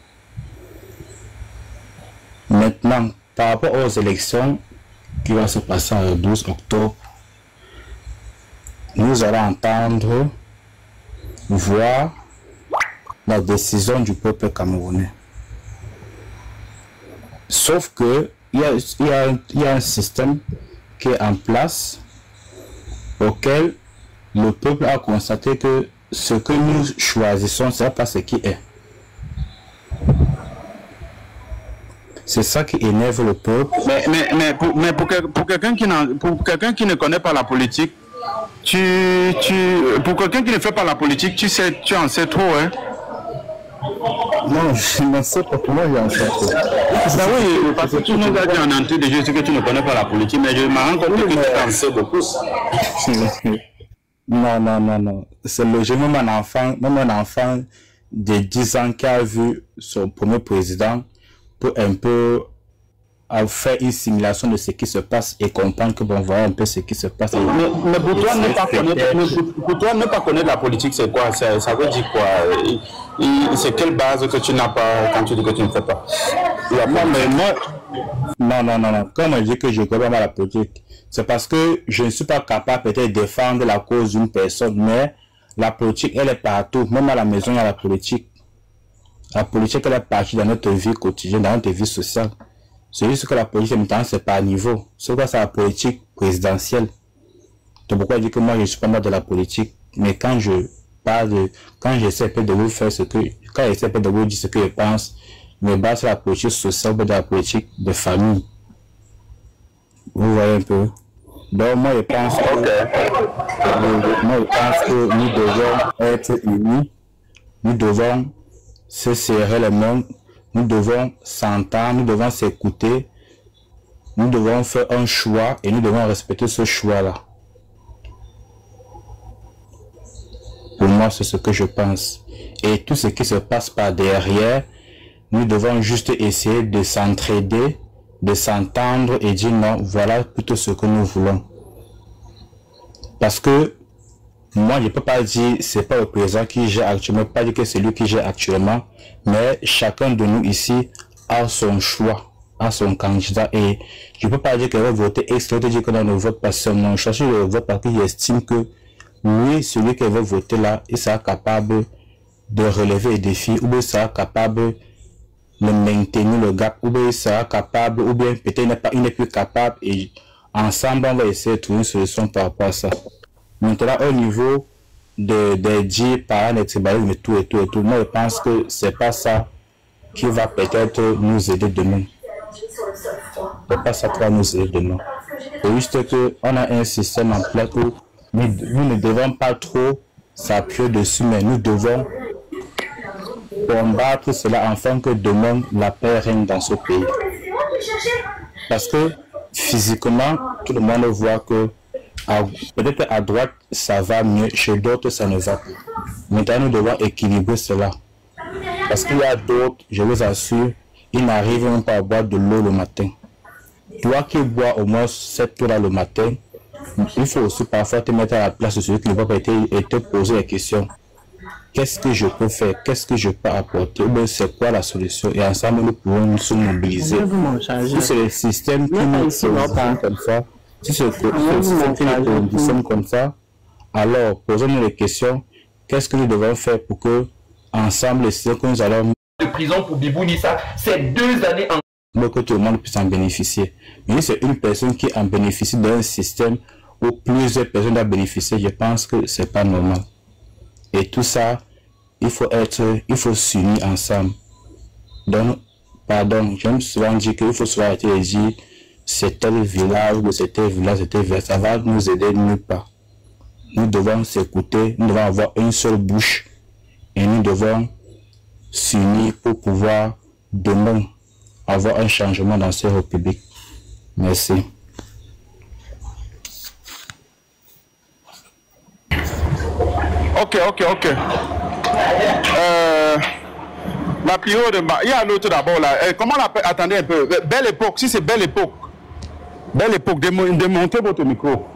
Speaker 11: Maintenant, par rapport aux élections qui vont se passer le 12 octobre, nous allons entendre, voir la décision du peuple camerounais. Sauf que il y a un système qui est en place auquel le peuple a constaté que ce que nous choisissons, ce n'est pas ce qui est. C'est ça qui énerve le peuple.
Speaker 3: Mais pour quelqu'un qui ne connaît pas la politique, pour quelqu'un qui ne fait pas la politique, tu en sais trop, hein?
Speaker 11: Non, je ne sais pas comment j'en sais trop.
Speaker 3: Bah oui, parce que tu nous as dit en entrée de jeu que tu ne connais pas la politique, mais je me rends compte que tu en sais beaucoup.
Speaker 11: Non. C'est logique. Même un enfant de 10 ans qui a vu son premier président peut un peu faire une simulation de ce qui se passe et comprendre que bon, voilà un peu ce qui se passe.
Speaker 3: Mais pour toi, ne pas connaître la politique, c'est quoi? Ça veut dire quoi? C'est quelle base que tu n'as pas quand tu dis que tu ne fais pas?
Speaker 11: Non. Quand je dis que je ne connais pas la politique, c'est parce que je ne suis pas capable peut-être de défendre la cause d'une personne, mais la politique, elle est partout. Même à la maison, il y a la politique. La politique, elle est partie dans notre vie quotidienne, dans notre vie sociale. C'est juste que la politique, maintenant, c'est par niveau. C'est quoi, c'est la politique présidentielle. C'est pourquoi je dis que moi, je ne suis pas mal de la politique. Mais quand je parle de, quand j'essaie de vous faire quand j'essaie de vous dire ce que je pense, je me base sur la politique sociale, de la politique de famille. Vous voyez un peu. Donc, moi, je pense que nous devons être unis. Nous devons se serrer les mains. Nous devons s'entendre, nous devons s'écouter, nous devons faire un choix et nous devons respecter ce choix-là. Pour moi, c'est ce que je pense. Et tout ce qui se passe par derrière, nous devons juste essayer de s'entraider, de s'entendre et dire non, voilà plutôt ce que nous voulons. Parce que moi, je ne peux pas dire c'est pas le président qui gère actuellement, pas dire que c'est lui qui gère actuellement, mais chacun de nous ici a son choix, a son candidat et je ne peux pas dire qu'il va voter X, l'autre dire que non, ne vote pas sur mon choix, je vote parce qu'il estime que lui, celui qui veut voter là, il sera capable de relever les défis, ou bien il sera capable de maintenir le gap, ou bien il sera capable, ou bien peut-être il n'est plus capable et ensemble on va essayer de trouver une solution par rapport à ça. Maintenant, au niveau des dits, parents, mais tout, moi je pense que c'est pas ça qui va peut-être nous aider demain. C'est pas ça qui va nous aider demain. C'est juste qu'on a un système en place où nous ne devons pas trop s'appuyer dessus, mais nous devons combattre cela afin que demain la paix règne dans ce pays. Parce que physiquement, tout le monde voit que peut-être à droite ça va mieux, chez d'autres ça ne va plus. Maintenant nous devons équilibrer cela. Parce qu'il y a d'autres, je vous assure, ils n'arrivent même pas à boire de l'eau le matin. Toi qui bois au moins 7 heures le matin, il faut aussi parfois te mettre à la place de celui qui ne va pas être et te poser la question. Qu'est-ce que je peux faire? Qu'est-ce que je peux apporter? Ou bien c'est quoi la solution? Et ensemble nous pouvons nous mobiliser. Si c'est le système qui nous positionne comme ça, si c'est le système qui nous positionne comme ça, alors posons-nous les questions. Qu'est-ce que nous devons faire pour que ensemble les systèmes que nous allons
Speaker 12: de prison pour Bibou Nissa, c'est 2 années en
Speaker 11: que tout le monde puisse en bénéficier. Mais c'est une personne qui en bénéficie d'un système où plusieurs personnes doivent bénéficier, je pense que c'est pas normal. Et tout ça, il faut s'unir ensemble. Donc, pardon, j'aime souvent dire qu'il faut souvent arrêter de dire c'est tel village, ou c'est tel village, ça va nous aider nulle part. Nous devons s'écouter, nous devons avoir une seule bouche et nous devons s'unir pour pouvoir demain avoir un changement dans cette république. Merci.
Speaker 3: Ok. La période de... Il y a l'autre d'abord là. Comment on appelle? Attendez un peu. Belle époque. Si c'est belle époque. Belle époque. Démontez votre micro.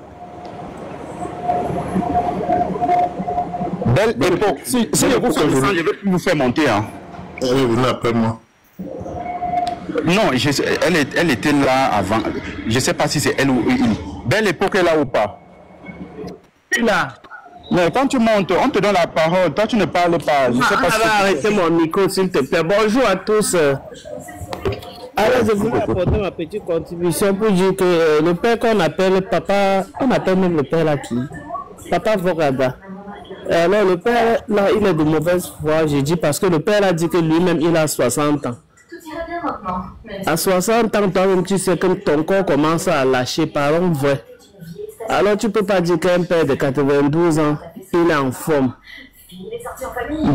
Speaker 3: Belle époque. Si je vous fais descendre, je vais plus vous faire monter. Hein.
Speaker 1: Elle est venue après moi.
Speaker 3: Non, elle était là avant. Je ne sais pas si c'est elle ou une. Belle époque est là ou pas?
Speaker 8: Là.
Speaker 3: Mais quand tu montes, on te donne la parole. Toi, tu ne parles pas. Je sais pas si
Speaker 8: arrêtez mon micro, s'il te plaît. Bonjour à tous. Alors, je voulais apporter ma petite contribution pour dire que le père qu'on appelle papa, on appelle même le père là qui? Papa Vogada. Alors, le père là, il est de mauvaise foi, j'ai dit, parce que le père a dit que lui-même, il a 60 ans. À 60 ans, toi-même, tu sais que ton corps commence à lâcher, parole vraie. Alors, tu ne peux pas dire qu'un père de 92 ans, il est en forme.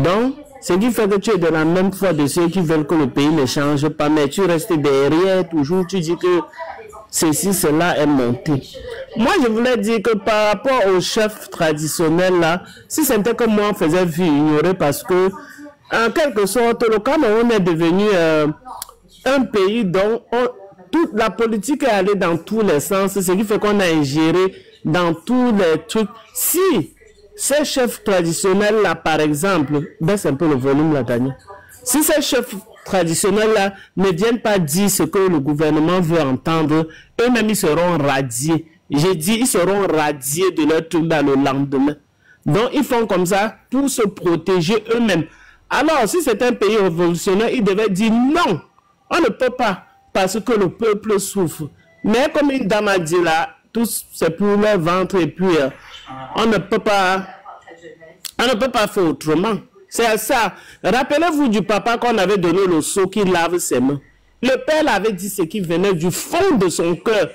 Speaker 8: Donc, ce qui fait que tu es de la même foi de ceux qui veulent que le pays ne change pas, mais tu restes derrière, toujours, tu dis que ceci, cela est monté. Moi, je voulais dire que par rapport au chef traditionnel, là, si c'était que moi, on faisait vie ignorer parce que, en quelque sorte, le Cameroun est devenu un pays dont toute la politique est allée dans tous les sens, ce qui fait qu'on a ingéré dans tous les trucs. Si ces chefs traditionnels-là, par exemple, baisse un peu le volume là, Daniel. Si ces chefs traditionnels-là ne viennent pas dire ce que le gouvernement veut entendre, eux-mêmes, ils seront radiés. J'ai dit, ils seront radiés de leur truc dans le lendemain. Donc, ils font comme ça pour se protéger eux-mêmes. Alors, si c'est un pays révolutionnaire, ils devaient dire non, on ne peut pas, parce que le peuple souffre. Mais comme une dame a dit là, tous c'est pour leur ventre et puis on ne peut pas faire autrement. C'est ça. Rappelez-vous du papa qu'on avait donné le seau qui lave ses mains. Le père avait dit ce qui venait du fond de son cœur.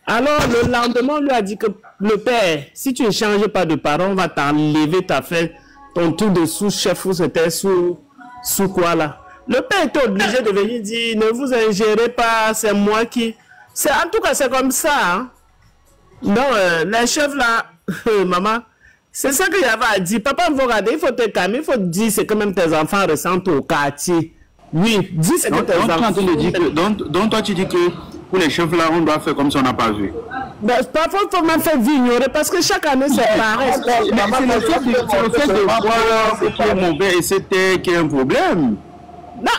Speaker 8: Alors le lendemain, on lui a dit que le père, si tu ne changes pas de parole, on va t'enlever ta fête, ton tour de sous-chef ou c'était sous quoi là. Le père était obligé de venir dire, ne vous ingérez pas, c'est moi qui... En tout cas, c'est comme ça. Hein? Donc, les chefs là, maman, c'est ça que j'avais à dire. Papa, il faut regarder, il faut te calmer, il faut dire ce que même tes enfants ressentent au quartier. Oui, dis ce que tes enfants...
Speaker 3: Donc, toi, tu dis que pour les chefs là, on doit faire comme si on n'a pas vu.
Speaker 8: Ben, parfois, il faut même faire ignorer parce que chaque année, c'est pareil.
Speaker 3: C'est le fait de voir ce qui est mauvais et c'était qui est un problème.
Speaker 8: Non,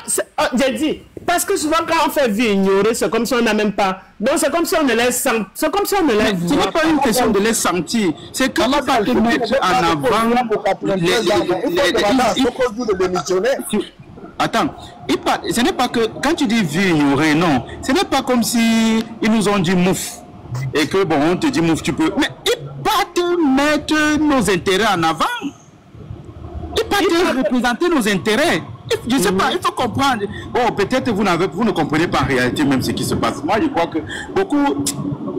Speaker 8: j'ai dit, parce que souvent quand on fait vie ignorer, c'est comme si on n'a même pas. Donc c'est comme si on ne laisse sentir. C'est comme si on ne laisse.
Speaker 3: Ce n'est pas une question de les sentir. C'est que tu vas te mettre en avant. Attends, ce n'est pas que quand tu dis vie ignorer, non. Ce n'est pas comme si ils nous ont dit mouf. Et que bon, on te dit mouf, tu peux. Mais ils partent mettre nos intérêts en avant. Ils partent représenter nos intérêts. Je ne sais pas, il faut comprendre. Bon, peut-être vous ne comprenez pas en réalité même ce qui se passe. Moi, je crois que beaucoup...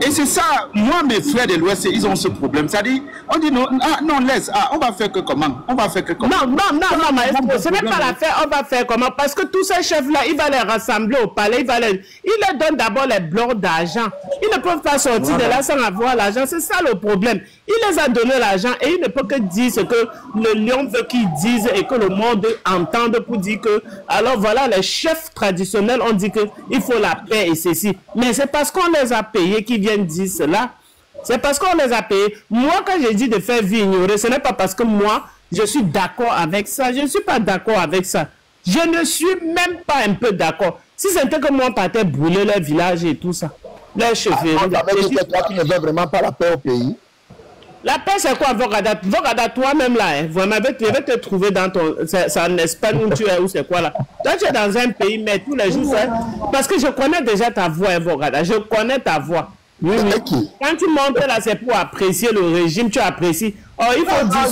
Speaker 3: Et c'est ça, moi, mes frères de l'Ouest, ils ont ce problème. C'est-à-dire, on dit non, non, laisse, on va faire que comment? On va faire que comment?
Speaker 8: Non, maestro, ce n'est pas l'affaire, on va faire comment? Parce que tous ces chefs-là, il va les rassembler au palais, il leur donne d'abord les blocs d'argent. Ils ne peuvent pas sortir de là sans avoir l'argent. C'est ça le problème. Il les a donné l'argent et il ne peut que dire ce que le lion veut qu'ils disent et que le monde entende pour dire que, alors voilà, les chefs traditionnels ont dit qu'il faut la paix et ceci. Mais c'est parce qu'on les a payés qu'ils viennent dire cela. C'est parce qu'on les a payés. Moi, quand j'ai dit de faire vie ignorée, ce n'est pas parce que moi, je suis d'accord avec ça. Je ne suis pas d'accord avec ça. Je ne suis même pas un peu d'accord. Si c'était que moi, on partait brûler leur village et tout ça. Les cheveux.
Speaker 1: Tu ne veux vraiment pas la paix au pays.
Speaker 8: La paix, c'est quoi, Vogada? Vogada, toi-même, là, hein, vraiment, je vais te trouver dans ton... C'est en Espagne où tu es, où c'est quoi, là? Toi, tu es dans un pays, mais tous les jours, parce que je connais déjà ta voix, hein, Vogada. Je connais ta voix. Oui. Quand tu montes là, c'est pour apprécier le régime, tu apprécies. Oh, il faut dire.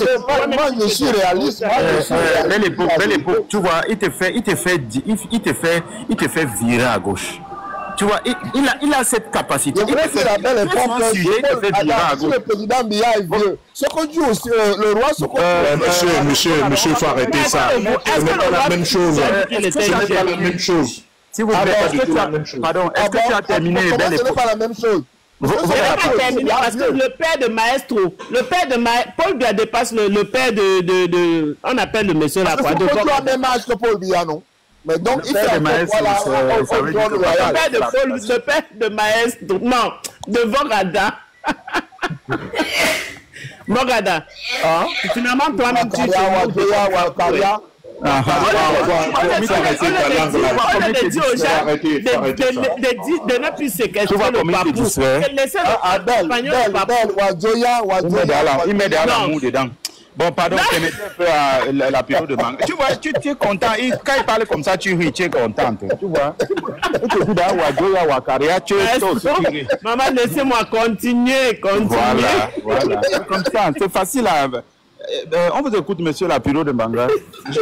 Speaker 1: Moi, je suis réaliste.
Speaker 3: Belle époque, tu vois, il te fait virer à gauche. Tu vois, il a cette capacité.
Speaker 1: Il fait la belle époque. Le président Biya est vieux. Ce qu'on dit aussi, le roi, ce qu'on
Speaker 13: Monsieur, il faut arrêter ça. Ce n'est pas la même chose. Ce n'est pas la même chose.
Speaker 3: Si vous pardon, est-ce que tu as terminé belle époque?
Speaker 1: Ce n'est pas la même chose.
Speaker 8: Je n'ai pas terminé parce que le père de Maestro, Paul Biya dépasse le père de on appelle le monsieur là quoi.
Speaker 1: Parce que tu as même âge que Paul Biya, non? Mais donc, il fait
Speaker 3: le
Speaker 8: père de Maestro, non, de Vogada. Vogada. Finalement, toi-même, tu on a dit aux gens de ne plus séquestrer le papou. Laissez le
Speaker 3: il met de l'amour dedans. Bon, pardon, je mettais un peu à la période de manque. Tu vois, tu es content. Quand il parle comme ça, tu ris, tu es contente. Tu vois.
Speaker 8: Maman, laissez-moi continuer.
Speaker 3: Voilà. Comme ça, c'est facile à... on vous écoute, monsieur la période de Banga.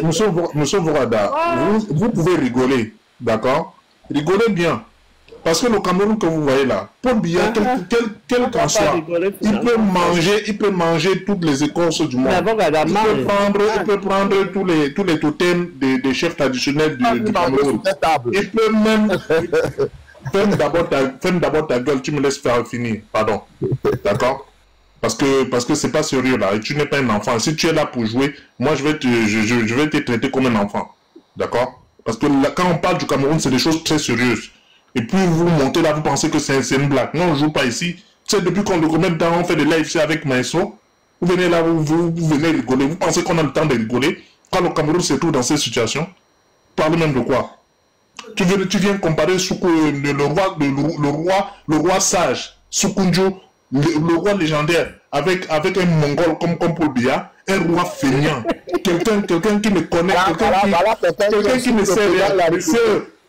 Speaker 13: Monsieur Vorada, vous pouvez rigoler, d'accord? Rigolez bien. Parce que le Cameroun que vous voyez là, Paul Biya, quel qu'en soit, il peut manger toutes les écorces du monde. Il peut prendre tous les totems des chefs traditionnels du Cameroun. Il peut même... Ferme d'abord ta gueule, tu me laisses faire finir, pardon. D'accord? Parce que c'est pas sérieux là, et tu n'es pas un enfant. Si tu es là pour jouer, moi je vais te traiter comme un enfant. D'accord? Parce que là, quand on parle du Cameroun, c'est des choses très sérieuses. Et puis vous montez là, vous pensez que c'est une blague. Non, on ne joue pas ici. Tu sais, depuis combien de temps on fait des lives ici avec Maestro, vous venez là, vous venez rigoler. Vous pensez qu'on a le temps de rigoler quand le Cameroun se trouve dans cette situation? Parlez même de quoi? Tu viens comparer le roi sage, Soukoundjo, le roi légendaire, avec un Mongol comme Paul Biya, un roi feignant, quelqu'un qui me connaît, quelqu'un qui ne sait rien.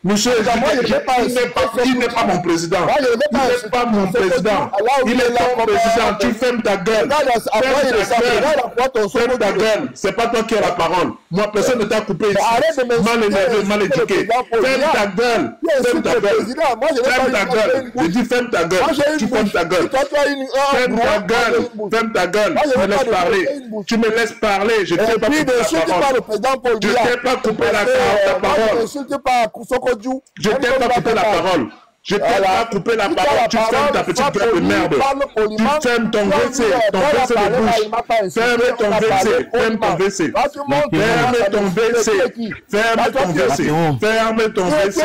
Speaker 13: Monsieur, il n'est pas mon président. Il n'est pas mon président. Il est ton président. Tu fermes ta gueule. Ferme ta gueule. C'est pas toi qui as la parole. Moi, personne ne t'a coupé ici. Mal énervé, mal éduqué. Ferme ta gueule. Ferme ta gueule. Ferme ta gueule. Je dis ferme ta gueule. Tu fermes ta gueule. Ferme ta gueule. Ferme ta gueule. Tu me laisses parler. Tu me laisses parler. Je ne t'ai pas coupé la parole. Je ne t'ai pas coupé la parole. Je t'ai pas coupé la parole. Je t'ai pas coupé la parole. Tu fermes ta petite gueule de merde. Tu fermes ton WC. Ton WC de bouche. Ferme ton WC. Ferme ton WC. Ferme ton WC. Ferme ton WC. Ferme ton WC.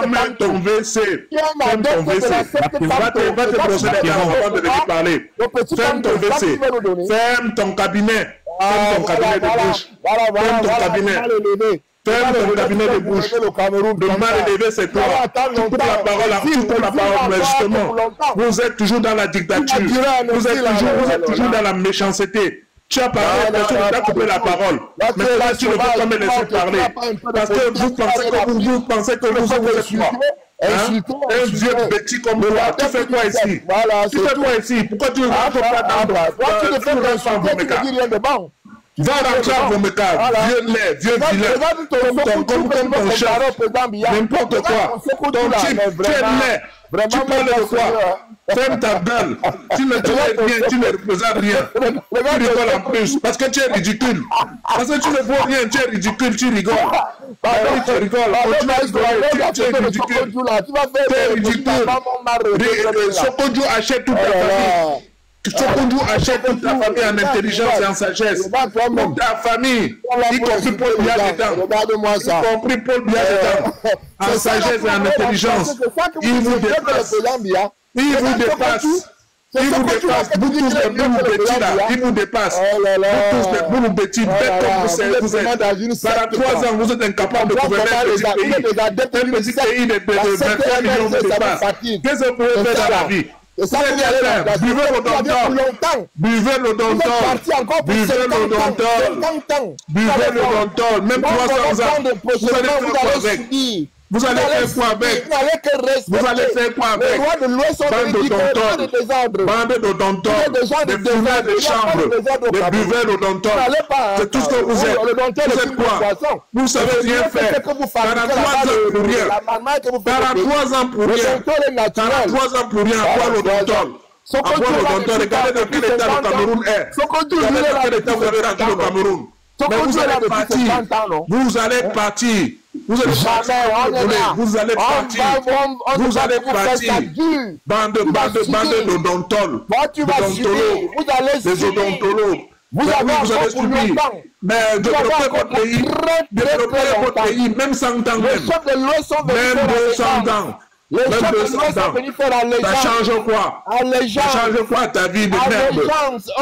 Speaker 13: Ferme ton WC. Ferme ton WC. Va te brosser les dents avant de venir parler. Ferme ton WC. Ferme ton cabinet. Ferme ton cabinet de bouche. Ferme ton cabinet. Ferme ton cabinet de bouche. Le mal élevé, c'est toi. Tu coupes la parole, mais justement, vous êtes toujours dans la dictature. Vous êtes toujours dans la méchanceté. Tu as parlé, personne ne t'a coupé la parole. Mais là, tu ne veux pas me laisser parler. Parce que vous pensez que vous êtes quoi? Un vieux petit comme toi. Tu fais quoi ici? Tu fais quoi ici? Pourquoi tu ne rentres pas dans toi? Va rentrer à vos mécanes, vieux lait, vieux vilain, comme ton chef, n'importe quoi. Ton type, tu es lait, tu parles de quoi? Ferme ta gueule, tu ne rien, tu ne représentes rien. Tu rigoles en plus, parce que tu es ridicule. Parce que tu ne vaux rien, tu es ridicule, tu rigoles. Oui, tu rigoles, continue à rigoler, tu es ridicule. Tu es ridicule. Sokodjo achète toute ta famille. Sokodjo achète toute ta famille en intelligence et en sagesse. Toute ta famille, y compris Paul Biya dedans. Y compris Paul Biya dedans. En sagesse et en intelligence. Il vous dépasse. Il vous dépasse. Il vous dépasse. Vous tous les boules petits là. Il vous dépasse. Vous tous les boules petits. Bêtes comme vous êtes. Pendant 3 ans, vous êtes incapable de gouverner un petit pays. Un petit pays de 21 millions vous dépasse. Qu'est-ce que vous pouvez faire dans la vie? Buvez l'odontor. Buvez l'odontor. Buvez l'odontor. Buvez l'odontor. Même 300 ans, vous allez faire quoi avec? Vous allez faire quoi avec? Vous allez faire quoi avec? Bande de dontons, des fumeurs de chambre, des buveurs de dontons. C'est tout ce que vous êtes. Vous êtes quoi? Vous savez rien faire. 43 ans pour rien. 43 ans pour rien. 43 ans pour rien. À quoi le donton? Regardez dans quel état le Cameroun est. Regardez dans quel état vous avez rendu le Cameroun. Mais vous allez partir. Vous allez partir. Vous allez partir. Vous allez partir. Vous allez partir. Bande de dontons. Les odontologues. Vous allez subir. Mais développer votre pays, même 100 ans même 200 ans. Même 200 ans. Ça change quoi? Ça change quoi ta vie de merde?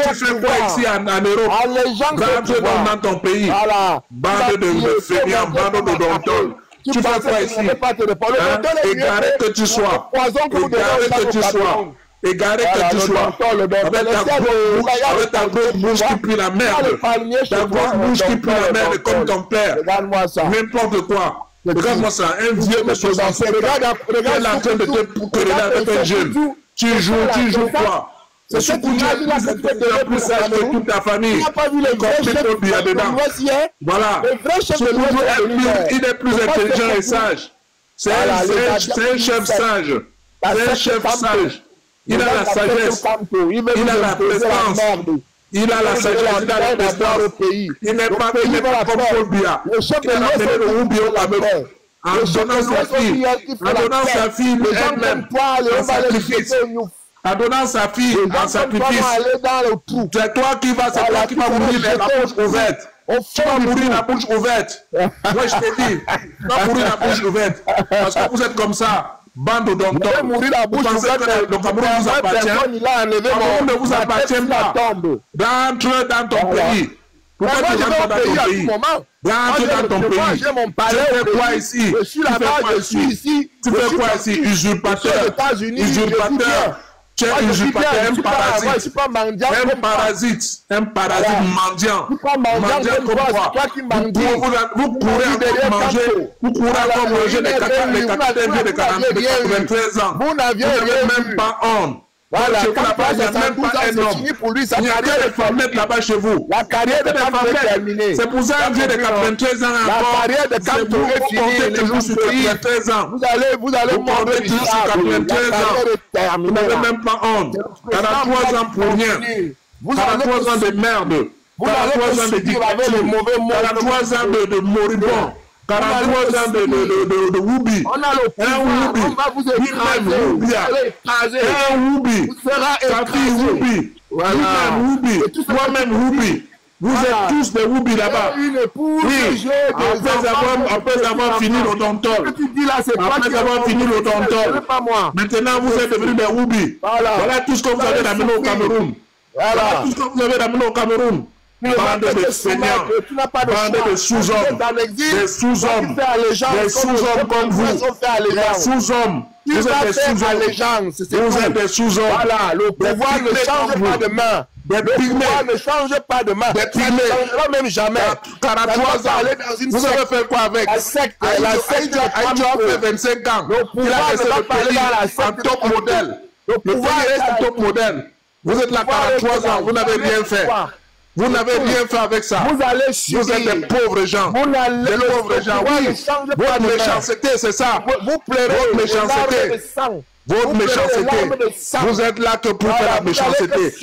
Speaker 13: Tu fais quoi ici en Europe? Rentre dans ton pays. Bande de fainéants, bande de dontons. Tu fais quoi ici? Égaré que tu sois. Égaré que tu sois. Égaré que tu sois. Avec ta grosse bouche qui pue la merde. Ta grosse bouche qui pue la merde comme ton père. N'importe quoi. Regarde-moi ça, un vieux de 65 ans, il est en train de te quereller avec un jeune. Tu joues quoi? C'est ce que tu as plus sage que toute ta famille. Il y a dedans. Voilà. Il est plus intelligent et sage. C'est un chef sage. C'est un chef sage. Il a la sagesse. Il a la présence. Il a la sagesse, il a la présence au pays. Il n'est pas comme Paul Biya. Il a amené le Woubi au Cameroun. En donnant sa fille elle-même en sacrifice. En donnant sa fille en sacrifice. C'est toi qui vas mourir la bouche ouverte. Tu vas mourir la bouche ouverte. Moi je te dis, tu vas mourir la bouche ouverte. Parce que vous êtes comme ça. Bande de dontons. Vous pensez que le Cameroun vous appartient? Le Cameroun ne vous appartient pas. Rentre dans ton pays. Pourquoi tu rentres dans ton pays? Rentre dans ton pays. Tu fais quoi ici? Tu fais quoi ici? Usurpateur. Usurpateur. Tu es usurpateur, un parasite. Un parasite mendiant. Mendiant comme quoi? Vous courez encore manger. Vous courez encore manger les capitaines de 93 ans. Vous n'avez même pas honte. Voilà, chez vous là-bas, il n'y a même pas un homme. Il n'y a que des femmes là-bas chez vous. La carrière de Camto est terminée. C'est pour ça un vieux de 93 ans encore. La carrière de Camto est finie. Toujours sur 93 ans. Vous allez mourir toujours sur 93 ans. Vous n'avez même pas honte. 43 ans pour rien. 43 ans de merde. 43 ans de dictature. 43 ans de moribond. 43 ans de Woubi. On a le Woubi. On va vous écraser. Un Woubi. Ta fille Woubi. Lui-même Woubi. Toi-même Woubi. Vous êtes tous des Woubi là-bas. Oui. Après avoir fini le dontol. Après avoir fini le dontol. Maintenant vous êtes devenus des Woubi. Voilà tout ce que vous avez ramené au Cameroun. Voilà tout ce que vous avez ramené au Cameroun. Bande de fainéants, bande de sous-hommes, des sous-hommes, des sous-hommes comme vous, des sous-hommes. Vous êtes des sous-hommes. Vous êtes des sous-hommes. Voilà, le pouvoir ne change pas de main. Le pouvoir ne change pas de main. Des pygmées. Ça ne changera même jamais. 43 ans. Vous avez fait quoi avec la secte? La secte a fait 25 ans. Le pouvoir ne va pas aller dans la secte. Un top modèle. Le pouvoir est un top modèle. Vous êtes là 43 ans. Vous n'avez rien fait. Vous n'avez rien fait avec ça. Vous allez subir. Vous êtes des pauvres gens. Des pauvres gens. Oui. Votre méchanceté, c'est ça. Vous pleurez. Votre méchanceté. Votre méchanceté. Vous êtes là que pour faire la méchanceté.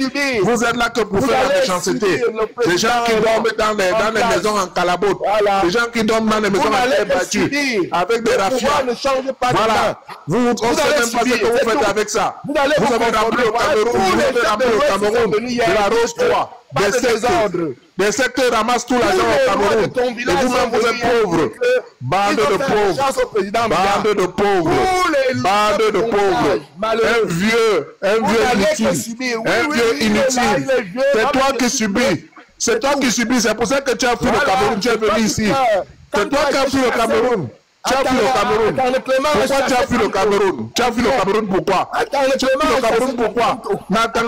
Speaker 13: Vous êtes là que pour faire la méchanceté. Les gens qui dorment dans les maisons en calabote. Les gens qui dorment dans les maisons en terre battue. Avec des raffias. Voilà. On ne sait même pas ce que vous faites avec ça. Vous avez rempli le Cameroun. Vous avez rempli le Cameroun de la Rose 3. Des secteurs ramassent tout l'argent au Cameroun. Et vous-même, vous êtes pauvres. Bande de pauvres. Bande de pauvres. Bande de pauvres. Un vieux inutile. Un vieux inutile. C'est toi qui subis. C'est toi qui subis. C'est pour ça que tu as fui le Cameroun. Tu es venu ici. C'est toi qui as fui le Cameroun. Tu as fui le Cameroun. Pourquoi tu as fui le Cameroun? Tu as fui le Cameroun pourquoi? Tu as fui le Cameroun pourquoi?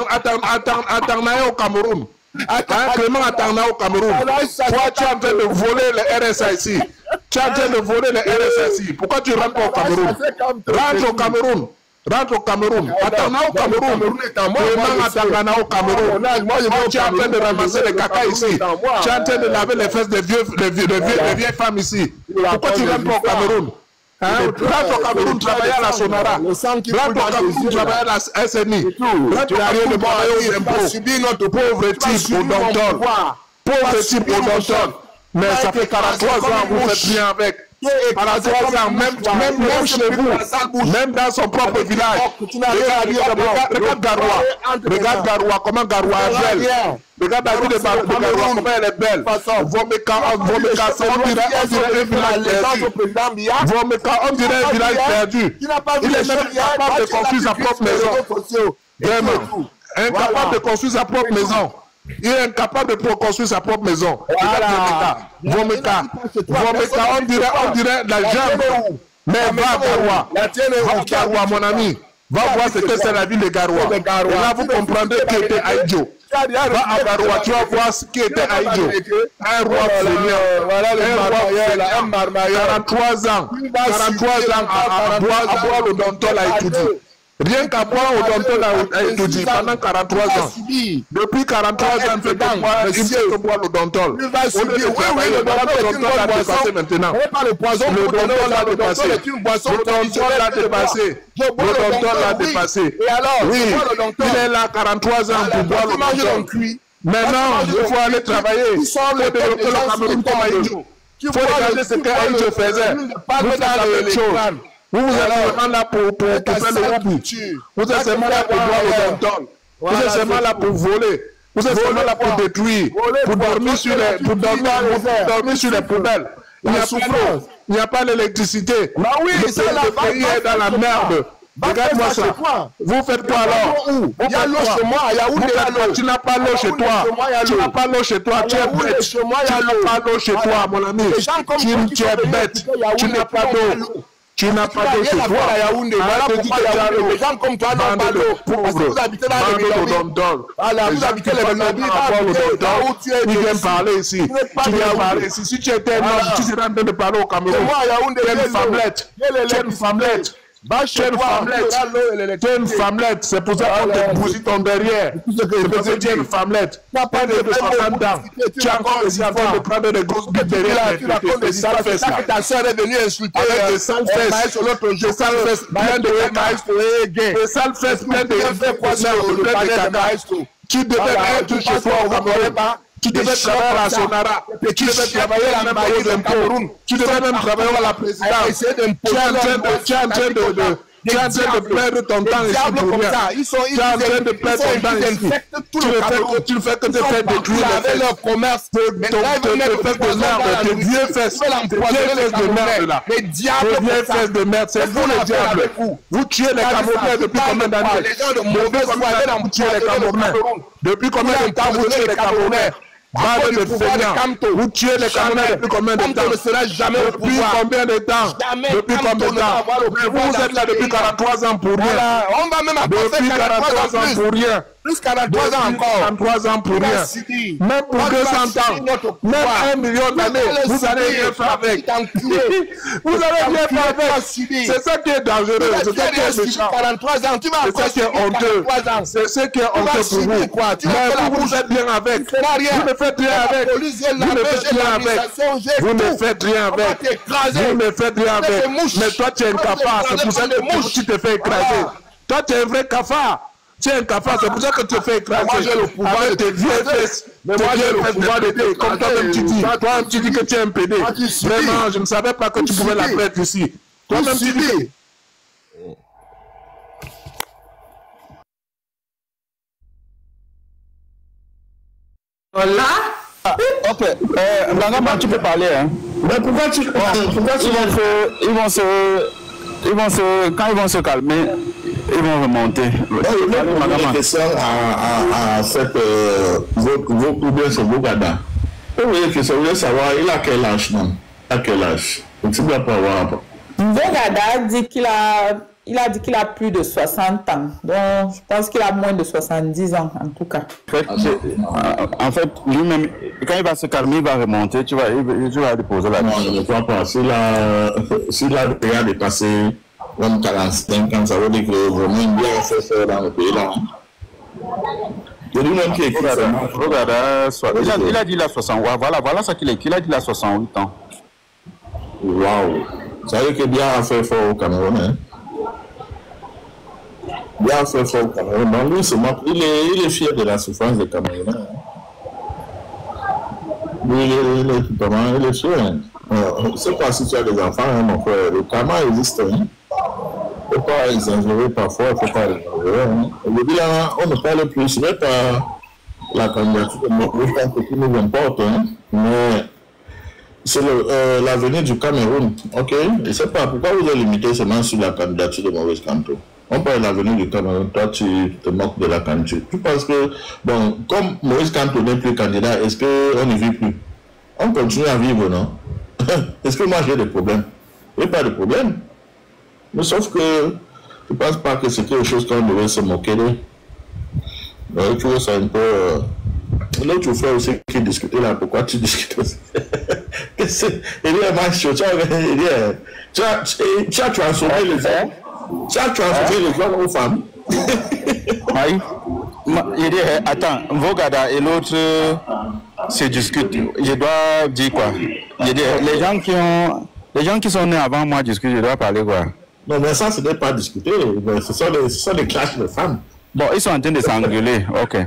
Speaker 13: Attends, au Cameroun. Clément Atanga au Cameroun. Toi, tu es en train de voler le RSA ici. Tu es en train de voler les RSSI. Pourquoi tu rentres pas au Cameroun? Rentre au Cameroun. Rentre au Cameroun. Attends, au Cameroun. Attends, au Cameroun. Tu es en train de ramasser les caca ici. Tu es en train de laver les fesses des vieilles femmes ici. Pourquoi tu rentres pas au Cameroun? Rentre au Cameroun, travailler à la Sonara. Rentre au Cameroun, travailler à la SNI. Rentre au Cameroun, travailler aux impôts. Pauvre type au Dontol. Pauvre type au Dontol. Mais ça fait 43 ans, vous faites rien avec. 43 ans, même chez vous, même dans son propre village. Regarde Garoua. Regarde Garoua, comment Garoua est belle. Regarde la ville de Garoua, comment elle est belle. Vomeka, on dirait un village perdu. Vomeka, on dirait un village perdu. Il est même incapable de construire sa propre maison. Vraiment. Incapable de construire sa propre maison. Il est incapable de construire sa propre maison. Vomeka, on dirait la jambe. Mais va Garoua. Va Garoua, mon ami. Va voir ce que c'est la ville de Garoua. Et là, vous comprendrez qui était Aïdjo. Va à Garoua, tu vas voir ce qui était Aïdjo. Un roi fainéant. Un marmailleur. 43 ans. 43 ans à boire le Dontol à Itoudi. Rien qu'à boire au Dontol à Itoudi pendant 43 ans. Depuis 43 ans, il fait que boire le Dontol. Le Dontol l'a dépassé maintenant. Le Dontol l'a dépassé. Le Dontol l'a dépassé. Le Dontol l'a dépassé. Oui, il est là 43 ans pour boire le Dontol. Maintenant, il faut aller travailler. Il faut développer le Cameroun comme Aïdjo. Il faut regarder ce qu'Aïdjo faisait. Vous faites la même chose. Vous êtes seulement là pour faire le hobby. Vous êtes seulement là pour boire le Dontol. Vous êtes seulement là pour voler. Vous êtes seulement là pour détruire, pour dormir sur les poubelles. Il n'y a pas d'eau, il n'y a pas d'électricité. Le pays est dans la merde. Regarde-moi ça. Vous faites quoi alors? Il y a l'eau chez moi, à Yaoundé. Tu n'as pas l'eau chez toi. Tu n'as pas l'eau chez toi. Tu es bête. Tu n'as pas l'eau chez toi, mon ami. Tu es bête. Tu n'as pas d'eau. Tu n'as pas d'eau chez toi. Les gens comme toi n'ont pas d'eau. Parce que vous habitez dans les villes. Voilà, vous habitez les villes. Tu viens parler ici. Tu viens parler ici. Si tu étais un homme, tu serais en train de parler au Cameroun. Tu es une femmelette. Tu es une femmelette. Tu es une femmelette, c'est pour ça qu'on te bousille ton derrière. C'est parce que tu es une femmelette. Tu n'as pas de 60 ans. Tu as encore des enfants de prendre des grosses bites derrière. Tu racontes des sales fesses. Ta soeur est venue insulter avec des sales fesses. Des sales fesses plein de caca. Des sales fesses plein de caca. Tu devais être chez toi au Cameroun. Tu devais travailler à la Sonara, tu devais travailler à la Maïs de Cameroun, tu devais même travailler à la présidence. Tu es en train de perdre ton temps ici pour rien. Tu es en train de perdre ton temps ici. Tu ne fais que te faire détruire leur commerce. Tes fesses de merde, tes vieux fesses de merde là. Tes vieux fesses de merde, c'est vous les diables. Vous tuez les Camerounais depuis combien d'années? Depuis combien de temps vous tuez les Camerounais? Bande de feignants. Vous tuez les Camerounais depuis combien de temps? Depuis combien de temps? Depuis combien de temps? Vous êtes là depuis 43 ans pour rien. On va même depuis 43 ans pour rien. Plus 43 ans encore. 43 ans pour rien. Même pour 200 ans. Même 1 million d'années. Vous allez rien faire avec. Vous allez rien faire avec. C'est ça qui est dangereux. C'est ça qui est méchant. 43 ans. C'est ça qui est honteux. C'est ce qui est honteux pour vous. Mais vous êtes bien avec. Vous ne faites rien avec. Vous ne faites rien avec. Vous ne faites rien avec. Vous ne faites rien avec. Mais toi, tu es un cafard. C'est pour ça que tu te fais écraser. Toi, tu es un vrai cafard. Tu es un cafard, c'est pour ça que tu te fais écraser. Moi, j'ai le pouvoir de tes vieilles fesses. Mais moi, j'ai le pouvoir de tes. Comme toi-même, tu dis. Toi-même, tu dis que tu es un PD. Vraiment, je ne savais pas que tu pouvais la perdre ici. Toi-même, tu dis.
Speaker 2: Voilà.
Speaker 3: Ok. Bangama, tu peux parler. Hein. Mais pourquoi tu. Quand ils vont se calmer, ils vont remonter.
Speaker 1: Une question à cette vos bien sur Bogada. Vous voyez que ça voulait savoir, il a quel âge, non? À quel âge? Tu ne dois pas avoir.
Speaker 2: Bogada dit qu'il a il a dit qu'il a plus de 60 ans. Donc, je pense qu'il a moins de 70 ans, en tout cas.
Speaker 3: En fait, lui-même, quand il va se calmer, il va remonter, tu vas lui poser la question.
Speaker 11: Non, je ne crois pas. S'il a déjà dépassé comme 45 ans, ça veut dire que vraiment il bien fait ça dans le pays là. Il y a lui-même qui écrit ça.
Speaker 3: Il a dit la 68. Voilà ça qu'il écrit. Il a dit la 68 ans.
Speaker 11: Waouh. Ça veut dire que bien a fait fort au Cameroun. Hein? Bien fait fort au Cameroun. Donc lui, il est fier de la souffrance des Camerounais. Hein? Lui, il est fier. Je ne sais pas si tu as des enfants, hein, mon frère. Le karma existe. Hein? Il ne faut pas exagérer parfois, il ne faut pas exagérer. Hein? Aujourd'hui, on ne parle plus, ce n'est pas la candidature de Maurice Kamto qui nous importe, hein? Mais c'est l'avenir du Cameroun. Ok? Je ne sais pas pourquoi vous êtes limité seulement sur la candidature de Maurice Kamto. On parle de l'avenir du Cameroun, toi tu te moques de la candidature. Tu penses que, bon, comme Maurice Kamto n'est plus candidat, est-ce qu'on ne vit plus? On continue à vivre, non? Est-ce que moi j'ai des problèmes? Il n'y a pas de problème. Mais sauf que je ne pense pas que c'est quelque chose qu'on devait se moquer de. Donc, tu vois, c'est un peu. Là, tu fais aussi qui discuter là. Pourquoi tu discutes aussi? Il y a un match, tu as transformé les hommes. Tu as transformé les hommes aux femmes.
Speaker 3: Oui. Il dit, attends, Vogada et l'autre se discutent. Je dois dire quoi? Je dis, les gens qui sont nés avant moi discutent, je dois parler quoi?
Speaker 11: Non, mais ça, ce n'est pas discuter. Ce sont des clashs de femmes.
Speaker 3: Bon, ils sont en train de s'engueuler. Ok.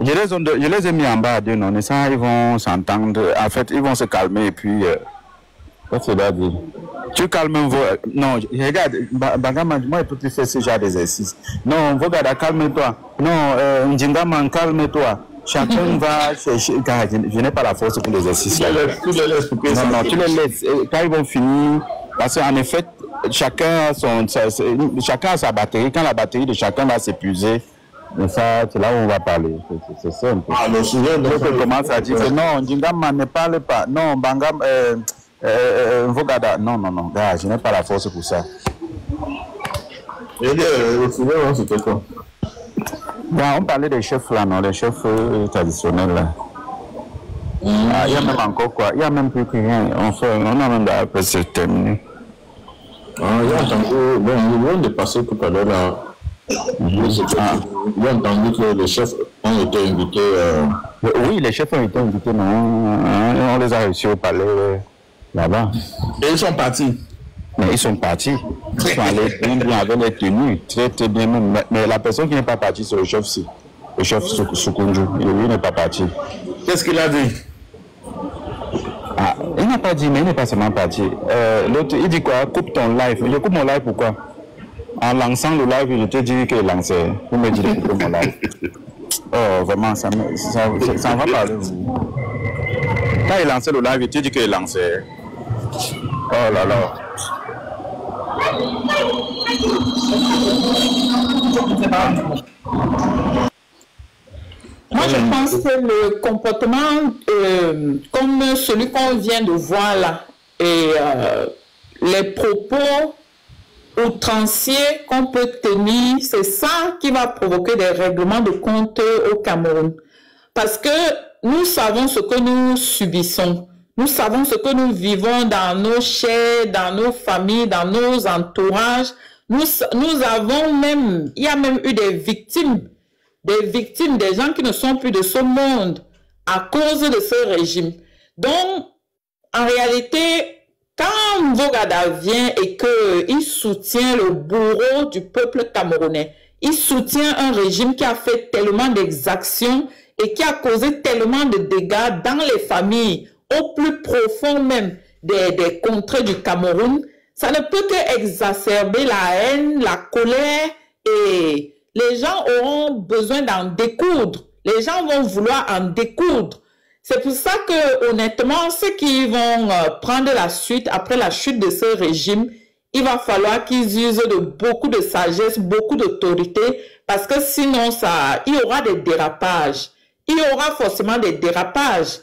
Speaker 3: Je les ai mis en bas à deux, non? Et ça, ils vont s'entendre. En fait, ils vont se calmer et puis. Qu'est-ce que tu dois dire? Tu calmes un Non, regarde, Bagama, moi, il peut faire ce genre d'exercice. Non, Vogada, calme-toi. Non, Ndjingaman, calme-toi. Chacun va chercher. Je n'ai pas la force pour l'exercice.
Speaker 11: Tu les laisses couper.
Speaker 3: Non, tu les laisses. Quand ils vont finir. Parce qu'en effet, chacun a sa batterie. Quand la batterie de chacun va s'épuiser, ça, c'est là où on va parler. C'est ça un peu.
Speaker 11: Ah, le sujet,
Speaker 3: on commence à dire que non, Ndjingama ne parle pas. Non, Bangam, Vogada, non, gars, je n'ai pas la force pour ça.
Speaker 11: Et le sujet, c'était quoi?
Speaker 3: On parlait des chefs là, non, les chefs traditionnels là. Il y a même encore quoi? Il y a même plus que rien. On a même après c'est terminé.
Speaker 11: Il y a entendu, bon, ils vont dépasser tout à l'heure là. Il y a entendu que les chefs ont été invités.
Speaker 3: Oui, les chefs ont été invités, non. On les a réussi au palais là-bas.
Speaker 11: Et ils sont partis.
Speaker 3: Mais ils sont partis. Ils sont allés bien avec les tenues, très bien même. Mais la personne qui n'est pas partie, c'est le chef-ci. Le chef Soukoundjou. Lui n'est pas parti.
Speaker 11: Qu'est-ce qu'il a dit?
Speaker 3: Ah, il n'a pas dit, mais il n'est pas seulement parti. L'autre, il dit quoi? Coupe ton live. Je coupe mon live pourquoi? En lançant le live, je te dis qu'il est lancé. Vous me dites de couper mon live. Oh, vraiment, ça en va parler. Quand il lançait le live, il te dit qu'il est lancé. Oh là là.
Speaker 2: Moi, je pense que le comportement comme celui qu'on vient de voir là, et les propos outranciers qu'on peut tenir, c'est ça qui va provoquer des règlements de compte au Cameroun. Parce que nous savons ce que nous subissons. Nous savons ce que nous vivons dans nos chairs, dans nos familles, dans nos entourages. Nous avons même, il y a même eu des victimes, des gens qui ne sont plus de ce monde à cause de ce régime. Donc, en réalité, quand Vogada vient et qu'il soutient le bourreau du peuple camerounais, il soutient un régime qui a fait tellement d'exactions et qui a causé tellement de dégâts dans les familles, au plus profond même des contrées du Cameroun, ça ne peut qu'exacerber la haine, la colère, et les gens auront besoin d'en découdre. Les gens vont vouloir en découdre. C'est pour ça que, honnêtement, ceux qui vont prendre la suite, après la chute de ce régime, il va falloir qu'ils usent de beaucoup de sagesse, beaucoup d'autorité, parce que sinon, il y aura des dérapages. Il y aura forcément des dérapages.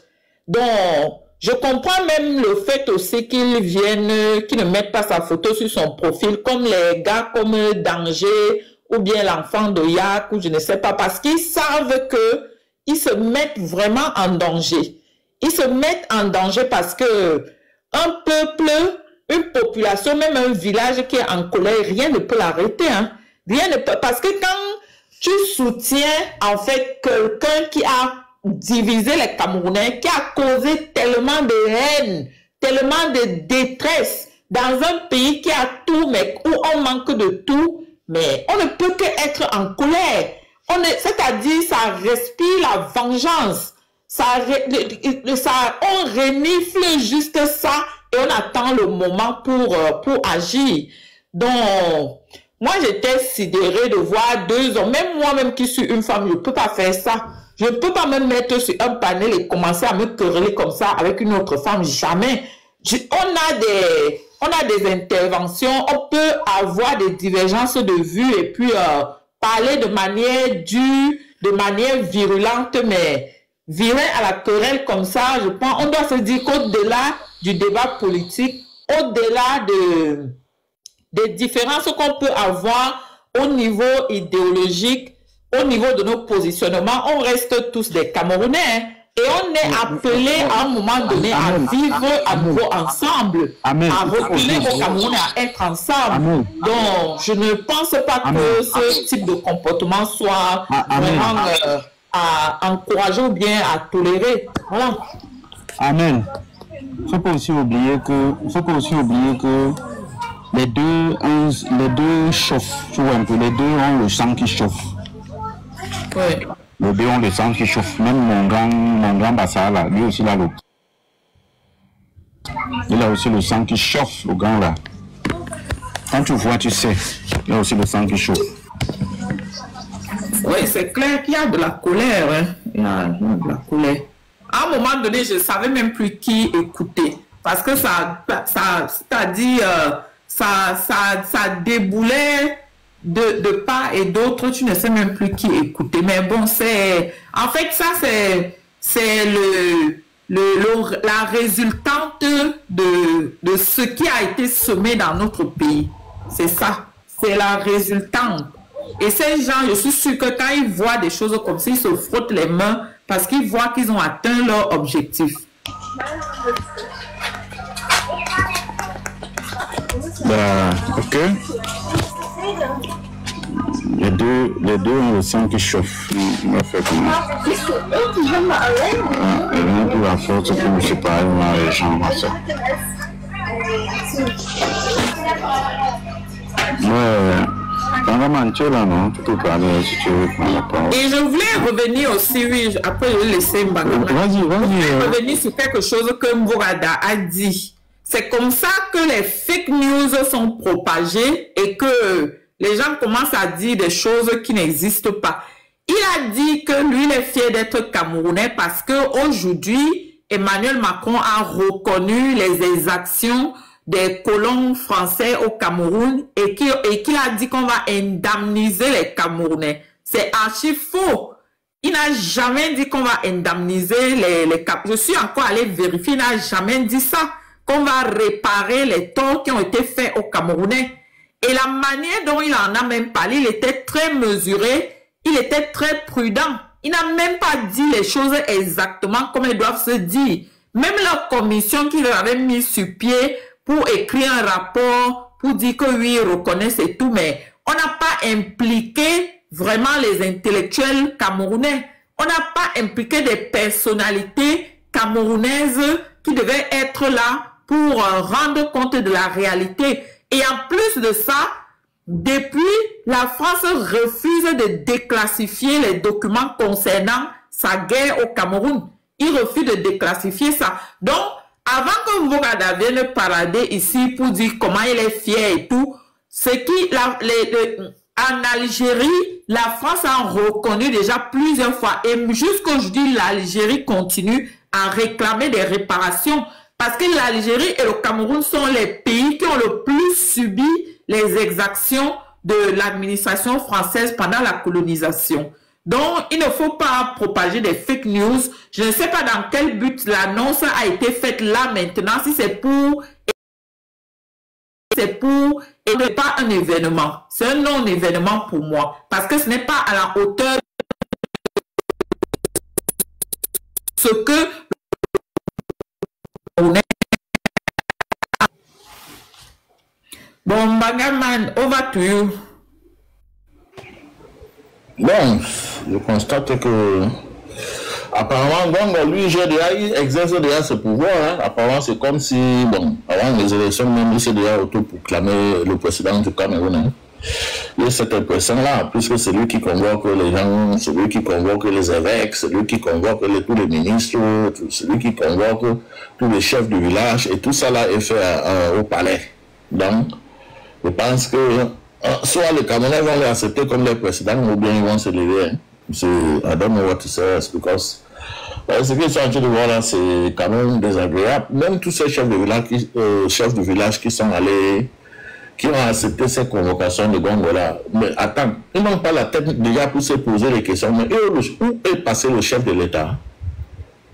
Speaker 2: Donc, Je comprends même le fait aussi qu'ils viennent, qu'ils ne mettent pas sa photo sur son profil, comme les gars comme Danger ou bien l'enfant de Yak ou je ne sais pas, parce qu'ils savent que ils se mettent vraiment en danger. Ils se mettent en danger parce que un peuple, une population, même un village qui est en colère, rien ne peut l'arrêter. Hein. Rien ne peut, parce que quand tu soutiens en fait quelqu'un qui a divisé les Camerounais, qui a causé tellement de haine, tellement de détresse dans un pays qui a tout, mais où on manque de tout, mais on ne peut qu'être en colère. C'est-à-dire, ça respire la vengeance. On renifle juste ça et on attend le moment pour agir. Donc, moi, j'étais sidérée de voir 2 hommes. Même moi-même qui suis une femme, je ne peux pas faire ça. Je ne peux pas me mettre sur un panel et commencer à me quereller comme ça avec une autre femme. Jamais. On a des interventions, on peut avoir des divergences de vues et puis parler de manière dure, de manière virulente, mais virer à la querelle comme ça, je pense, on doit se dire qu'au-delà du débat politique, au-delà des différences qu'on peut avoir au niveau idéologique, au niveau de nos positionnements, on reste tous des Camerounais. Et on est appelé à un moment donné à vivre à nouveau ensemble, à retourner au Cameroun et à être ensemble. Donc, je ne pense pas que ce type de comportement soit vraiment à encourager ou bien à tolérer. Voilà.
Speaker 3: Amen. Il ne faut pas aussi oublier que les deux chauffent, tu vois un peu, les deux ont le sang qui chauffe.
Speaker 2: Oui.
Speaker 3: Les deux ont le sang qui chauffe. Même mon grand Bassa là, lui aussi là, il a aussi le sang qui chauffe, le grand là. Quand tu vois, tu sais, il a aussi le sang qui chauffe.
Speaker 2: Oui, c'est clair qu'il y a de la colère. Hein. Il y a de la colère. À un moment donné, je ne savais même plus qui écouter. Parce que ça déboulait de part et d'autre, tu ne sais même plus qui écouter. Mais bon, en fait, ça, c'est la résultante de ce qui a été semé dans notre pays. C'est ça. C'est la résultante. Et ces gens, je suis sûre que quand ils voient des choses comme ça, ils se frottent les mains parce qu'ils voient qu'ils ont atteint leur objectif.
Speaker 3: Ok. Les deux ont le sang qui chauffe. On va faire comment? On a plus la force pour nous séparer les gens. Dans la mentir là, non? Tu peux parler si tu veux prendre la parole.
Speaker 2: Et je voulais revenir aussi, oui, après je vais laisser Mbangama.
Speaker 3: Vas-y.
Speaker 2: Je voulais revenir sur quelque chose que Mbogada a dit. C'est comme ça que les fake news sont propagées et que les gens commencent à dire des choses qui n'existent pas. Il a dit que lui, il est fier d'être Camerounais parce qu'aujourd'hui, Emmanuel Macron a reconnu les exactions des colons français au Cameroun et qu'il a dit qu'on va indemniser les Camerounais. C'est archi faux. Il n'a jamais dit qu'on va indemniser les Camerounais. Je suis encore allé vérifier, il n'a jamais dit ça, qu'on va réparer les torts qui ont été faits aux Camerounais. Et la manière dont il en a même parlé, il était très mesuré, il était très prudent. Il n'a même pas dit les choses exactement comme elles doivent se dire. Même la commission qu'il avait mis sur pied pour écrire un rapport, pour dire que oui, ils reconnaissent et tout, mais on n'a pas impliqué vraiment les intellectuels camerounais. On n'a pas impliqué des personnalités camerounaises qui devaient être là pour rendre compte de la réalité. Et en plus de ça, depuis, la France refuse de déclassifier les documents concernant sa guerre au Cameroun. Il refuse de déclassifier ça. Donc, avant que Mbogada vienne parader ici pour dire comment il est fier et tout, c'est en Algérie, la France a reconnu déjà plusieurs fois. Et jusqu'aujourd'hui, l'Algérie continue à réclamer des réparations. Parce que l'Algérie et le Cameroun sont les pays qui ont le plus subi les exactions de l'administration française pendant la colonisation. Donc, il ne faut pas propager des fake news. Je ne sais pas dans quel but l'annonce a été faite là maintenant, si c'est pour et n'est pas un événement. C'est un non-événement pour moi. Parce que ce n'est pas à la hauteur de ce que on est. Bon, Bagaman, over to you.
Speaker 11: Bon, je constate que apparemment, Gongo, lui, il exerce déjà ce pouvoir. Hein. Apparemment, c'est comme si, bon, avant les élections, même, il s'est déjà autoproclamé le président du Cameroun. Hein. Il y a cette impression-là, puisque c'est lui qui convoque les gens, c'est lui qui convoque les évêques, c'est lui qui convoque tous les ministres, c'est lui qui convoque tous les chefs du village, et tout ça là est fait au palais. Donc, je pense que soit les Camerounais vont les accepter comme les présidents, ou bien ils vont se lever. Hein. I don't know what to say, because ce qu'ils sont en train de voir là, c'est quand même désagréable. Même tous ces chefs de village qui sont allés, qui ont accepté ces convocations de Gongola. Mais attends, ils n'ont pas la tête déjà pour se poser les questions. Mais où est passé le chef de l'État?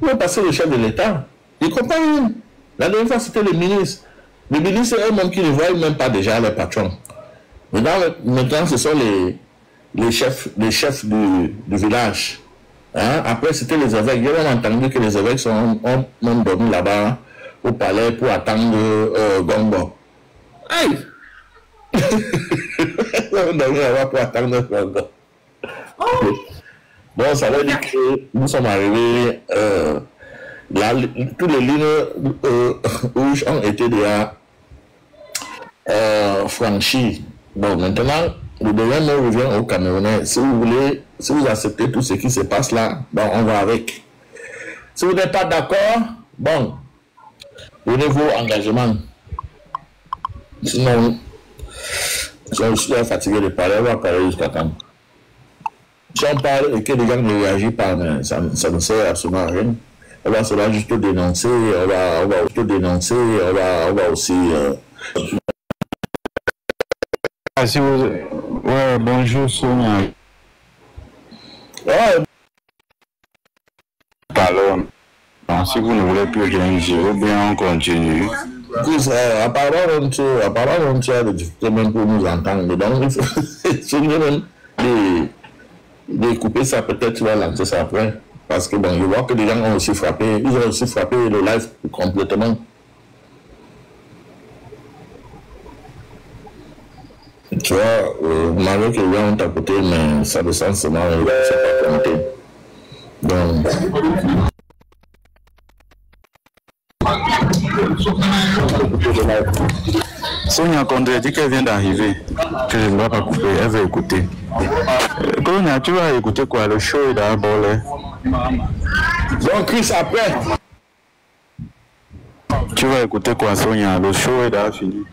Speaker 11: Où est passé le chef de l'État? Ils comprennent. La dernière fois, c'était le ministre. Les ministres, c'est eux-mêmes qui ne voient même pas déjà les patrons. Maintenant, ce sont les chefs du village. Hein? Après, c'était les évêques. J'ai même entendu que les évêques ont dormi là-bas au palais pour attendre Gongo. Hey! Ils ont dormi là-bas pour attendre Gongo. Bon, ça veut dire que nous sommes arrivés. Tous les lignes rouges ont été déjà franchies. Bon, maintenant, le deuxième mot revient au Camerounais. Si vous voulez, si vous acceptez tout ce qui se passe là, bon, on va avec. Si vous n'êtes pas d'accord, bon, prenez vos engagements. Sinon, je suis fatigué de parler, on va parler jusqu'à quand. Si on parle et que les gens ne réagissent pas, mais ça ne sert absolument à rien. On va cela juste dénoncer, on va juste dénoncer, on va aussi...
Speaker 3: Si vous... Ouais, bonjour Sonia.
Speaker 11: Ouais.
Speaker 3: Alors, si vous ne voulez plus rien dire, bien on continue.
Speaker 11: Apparemment, on tient des difficultés même pour nous entendre. Donc, il faut même de couper ça, peut-être tu vas lancer ça après. Parce que bon, je vois que les gens ont aussi frappé, ils ont aussi frappé le live complètement. Tu vois, malgré que les gens ont tapoté, mais ça descend seulement, ils ne sont pas connectés. Donc...
Speaker 3: Sonia Condé dit qu'elle vient d'arriver, que je ne dois pas couper, elle veut écouter. Sonia, tu vas écouter quoi? Le show est d'abord là.
Speaker 11: Donc Chris, après.
Speaker 3: Tu vas écouter quoi, Sonia? Le show est d'abord fini.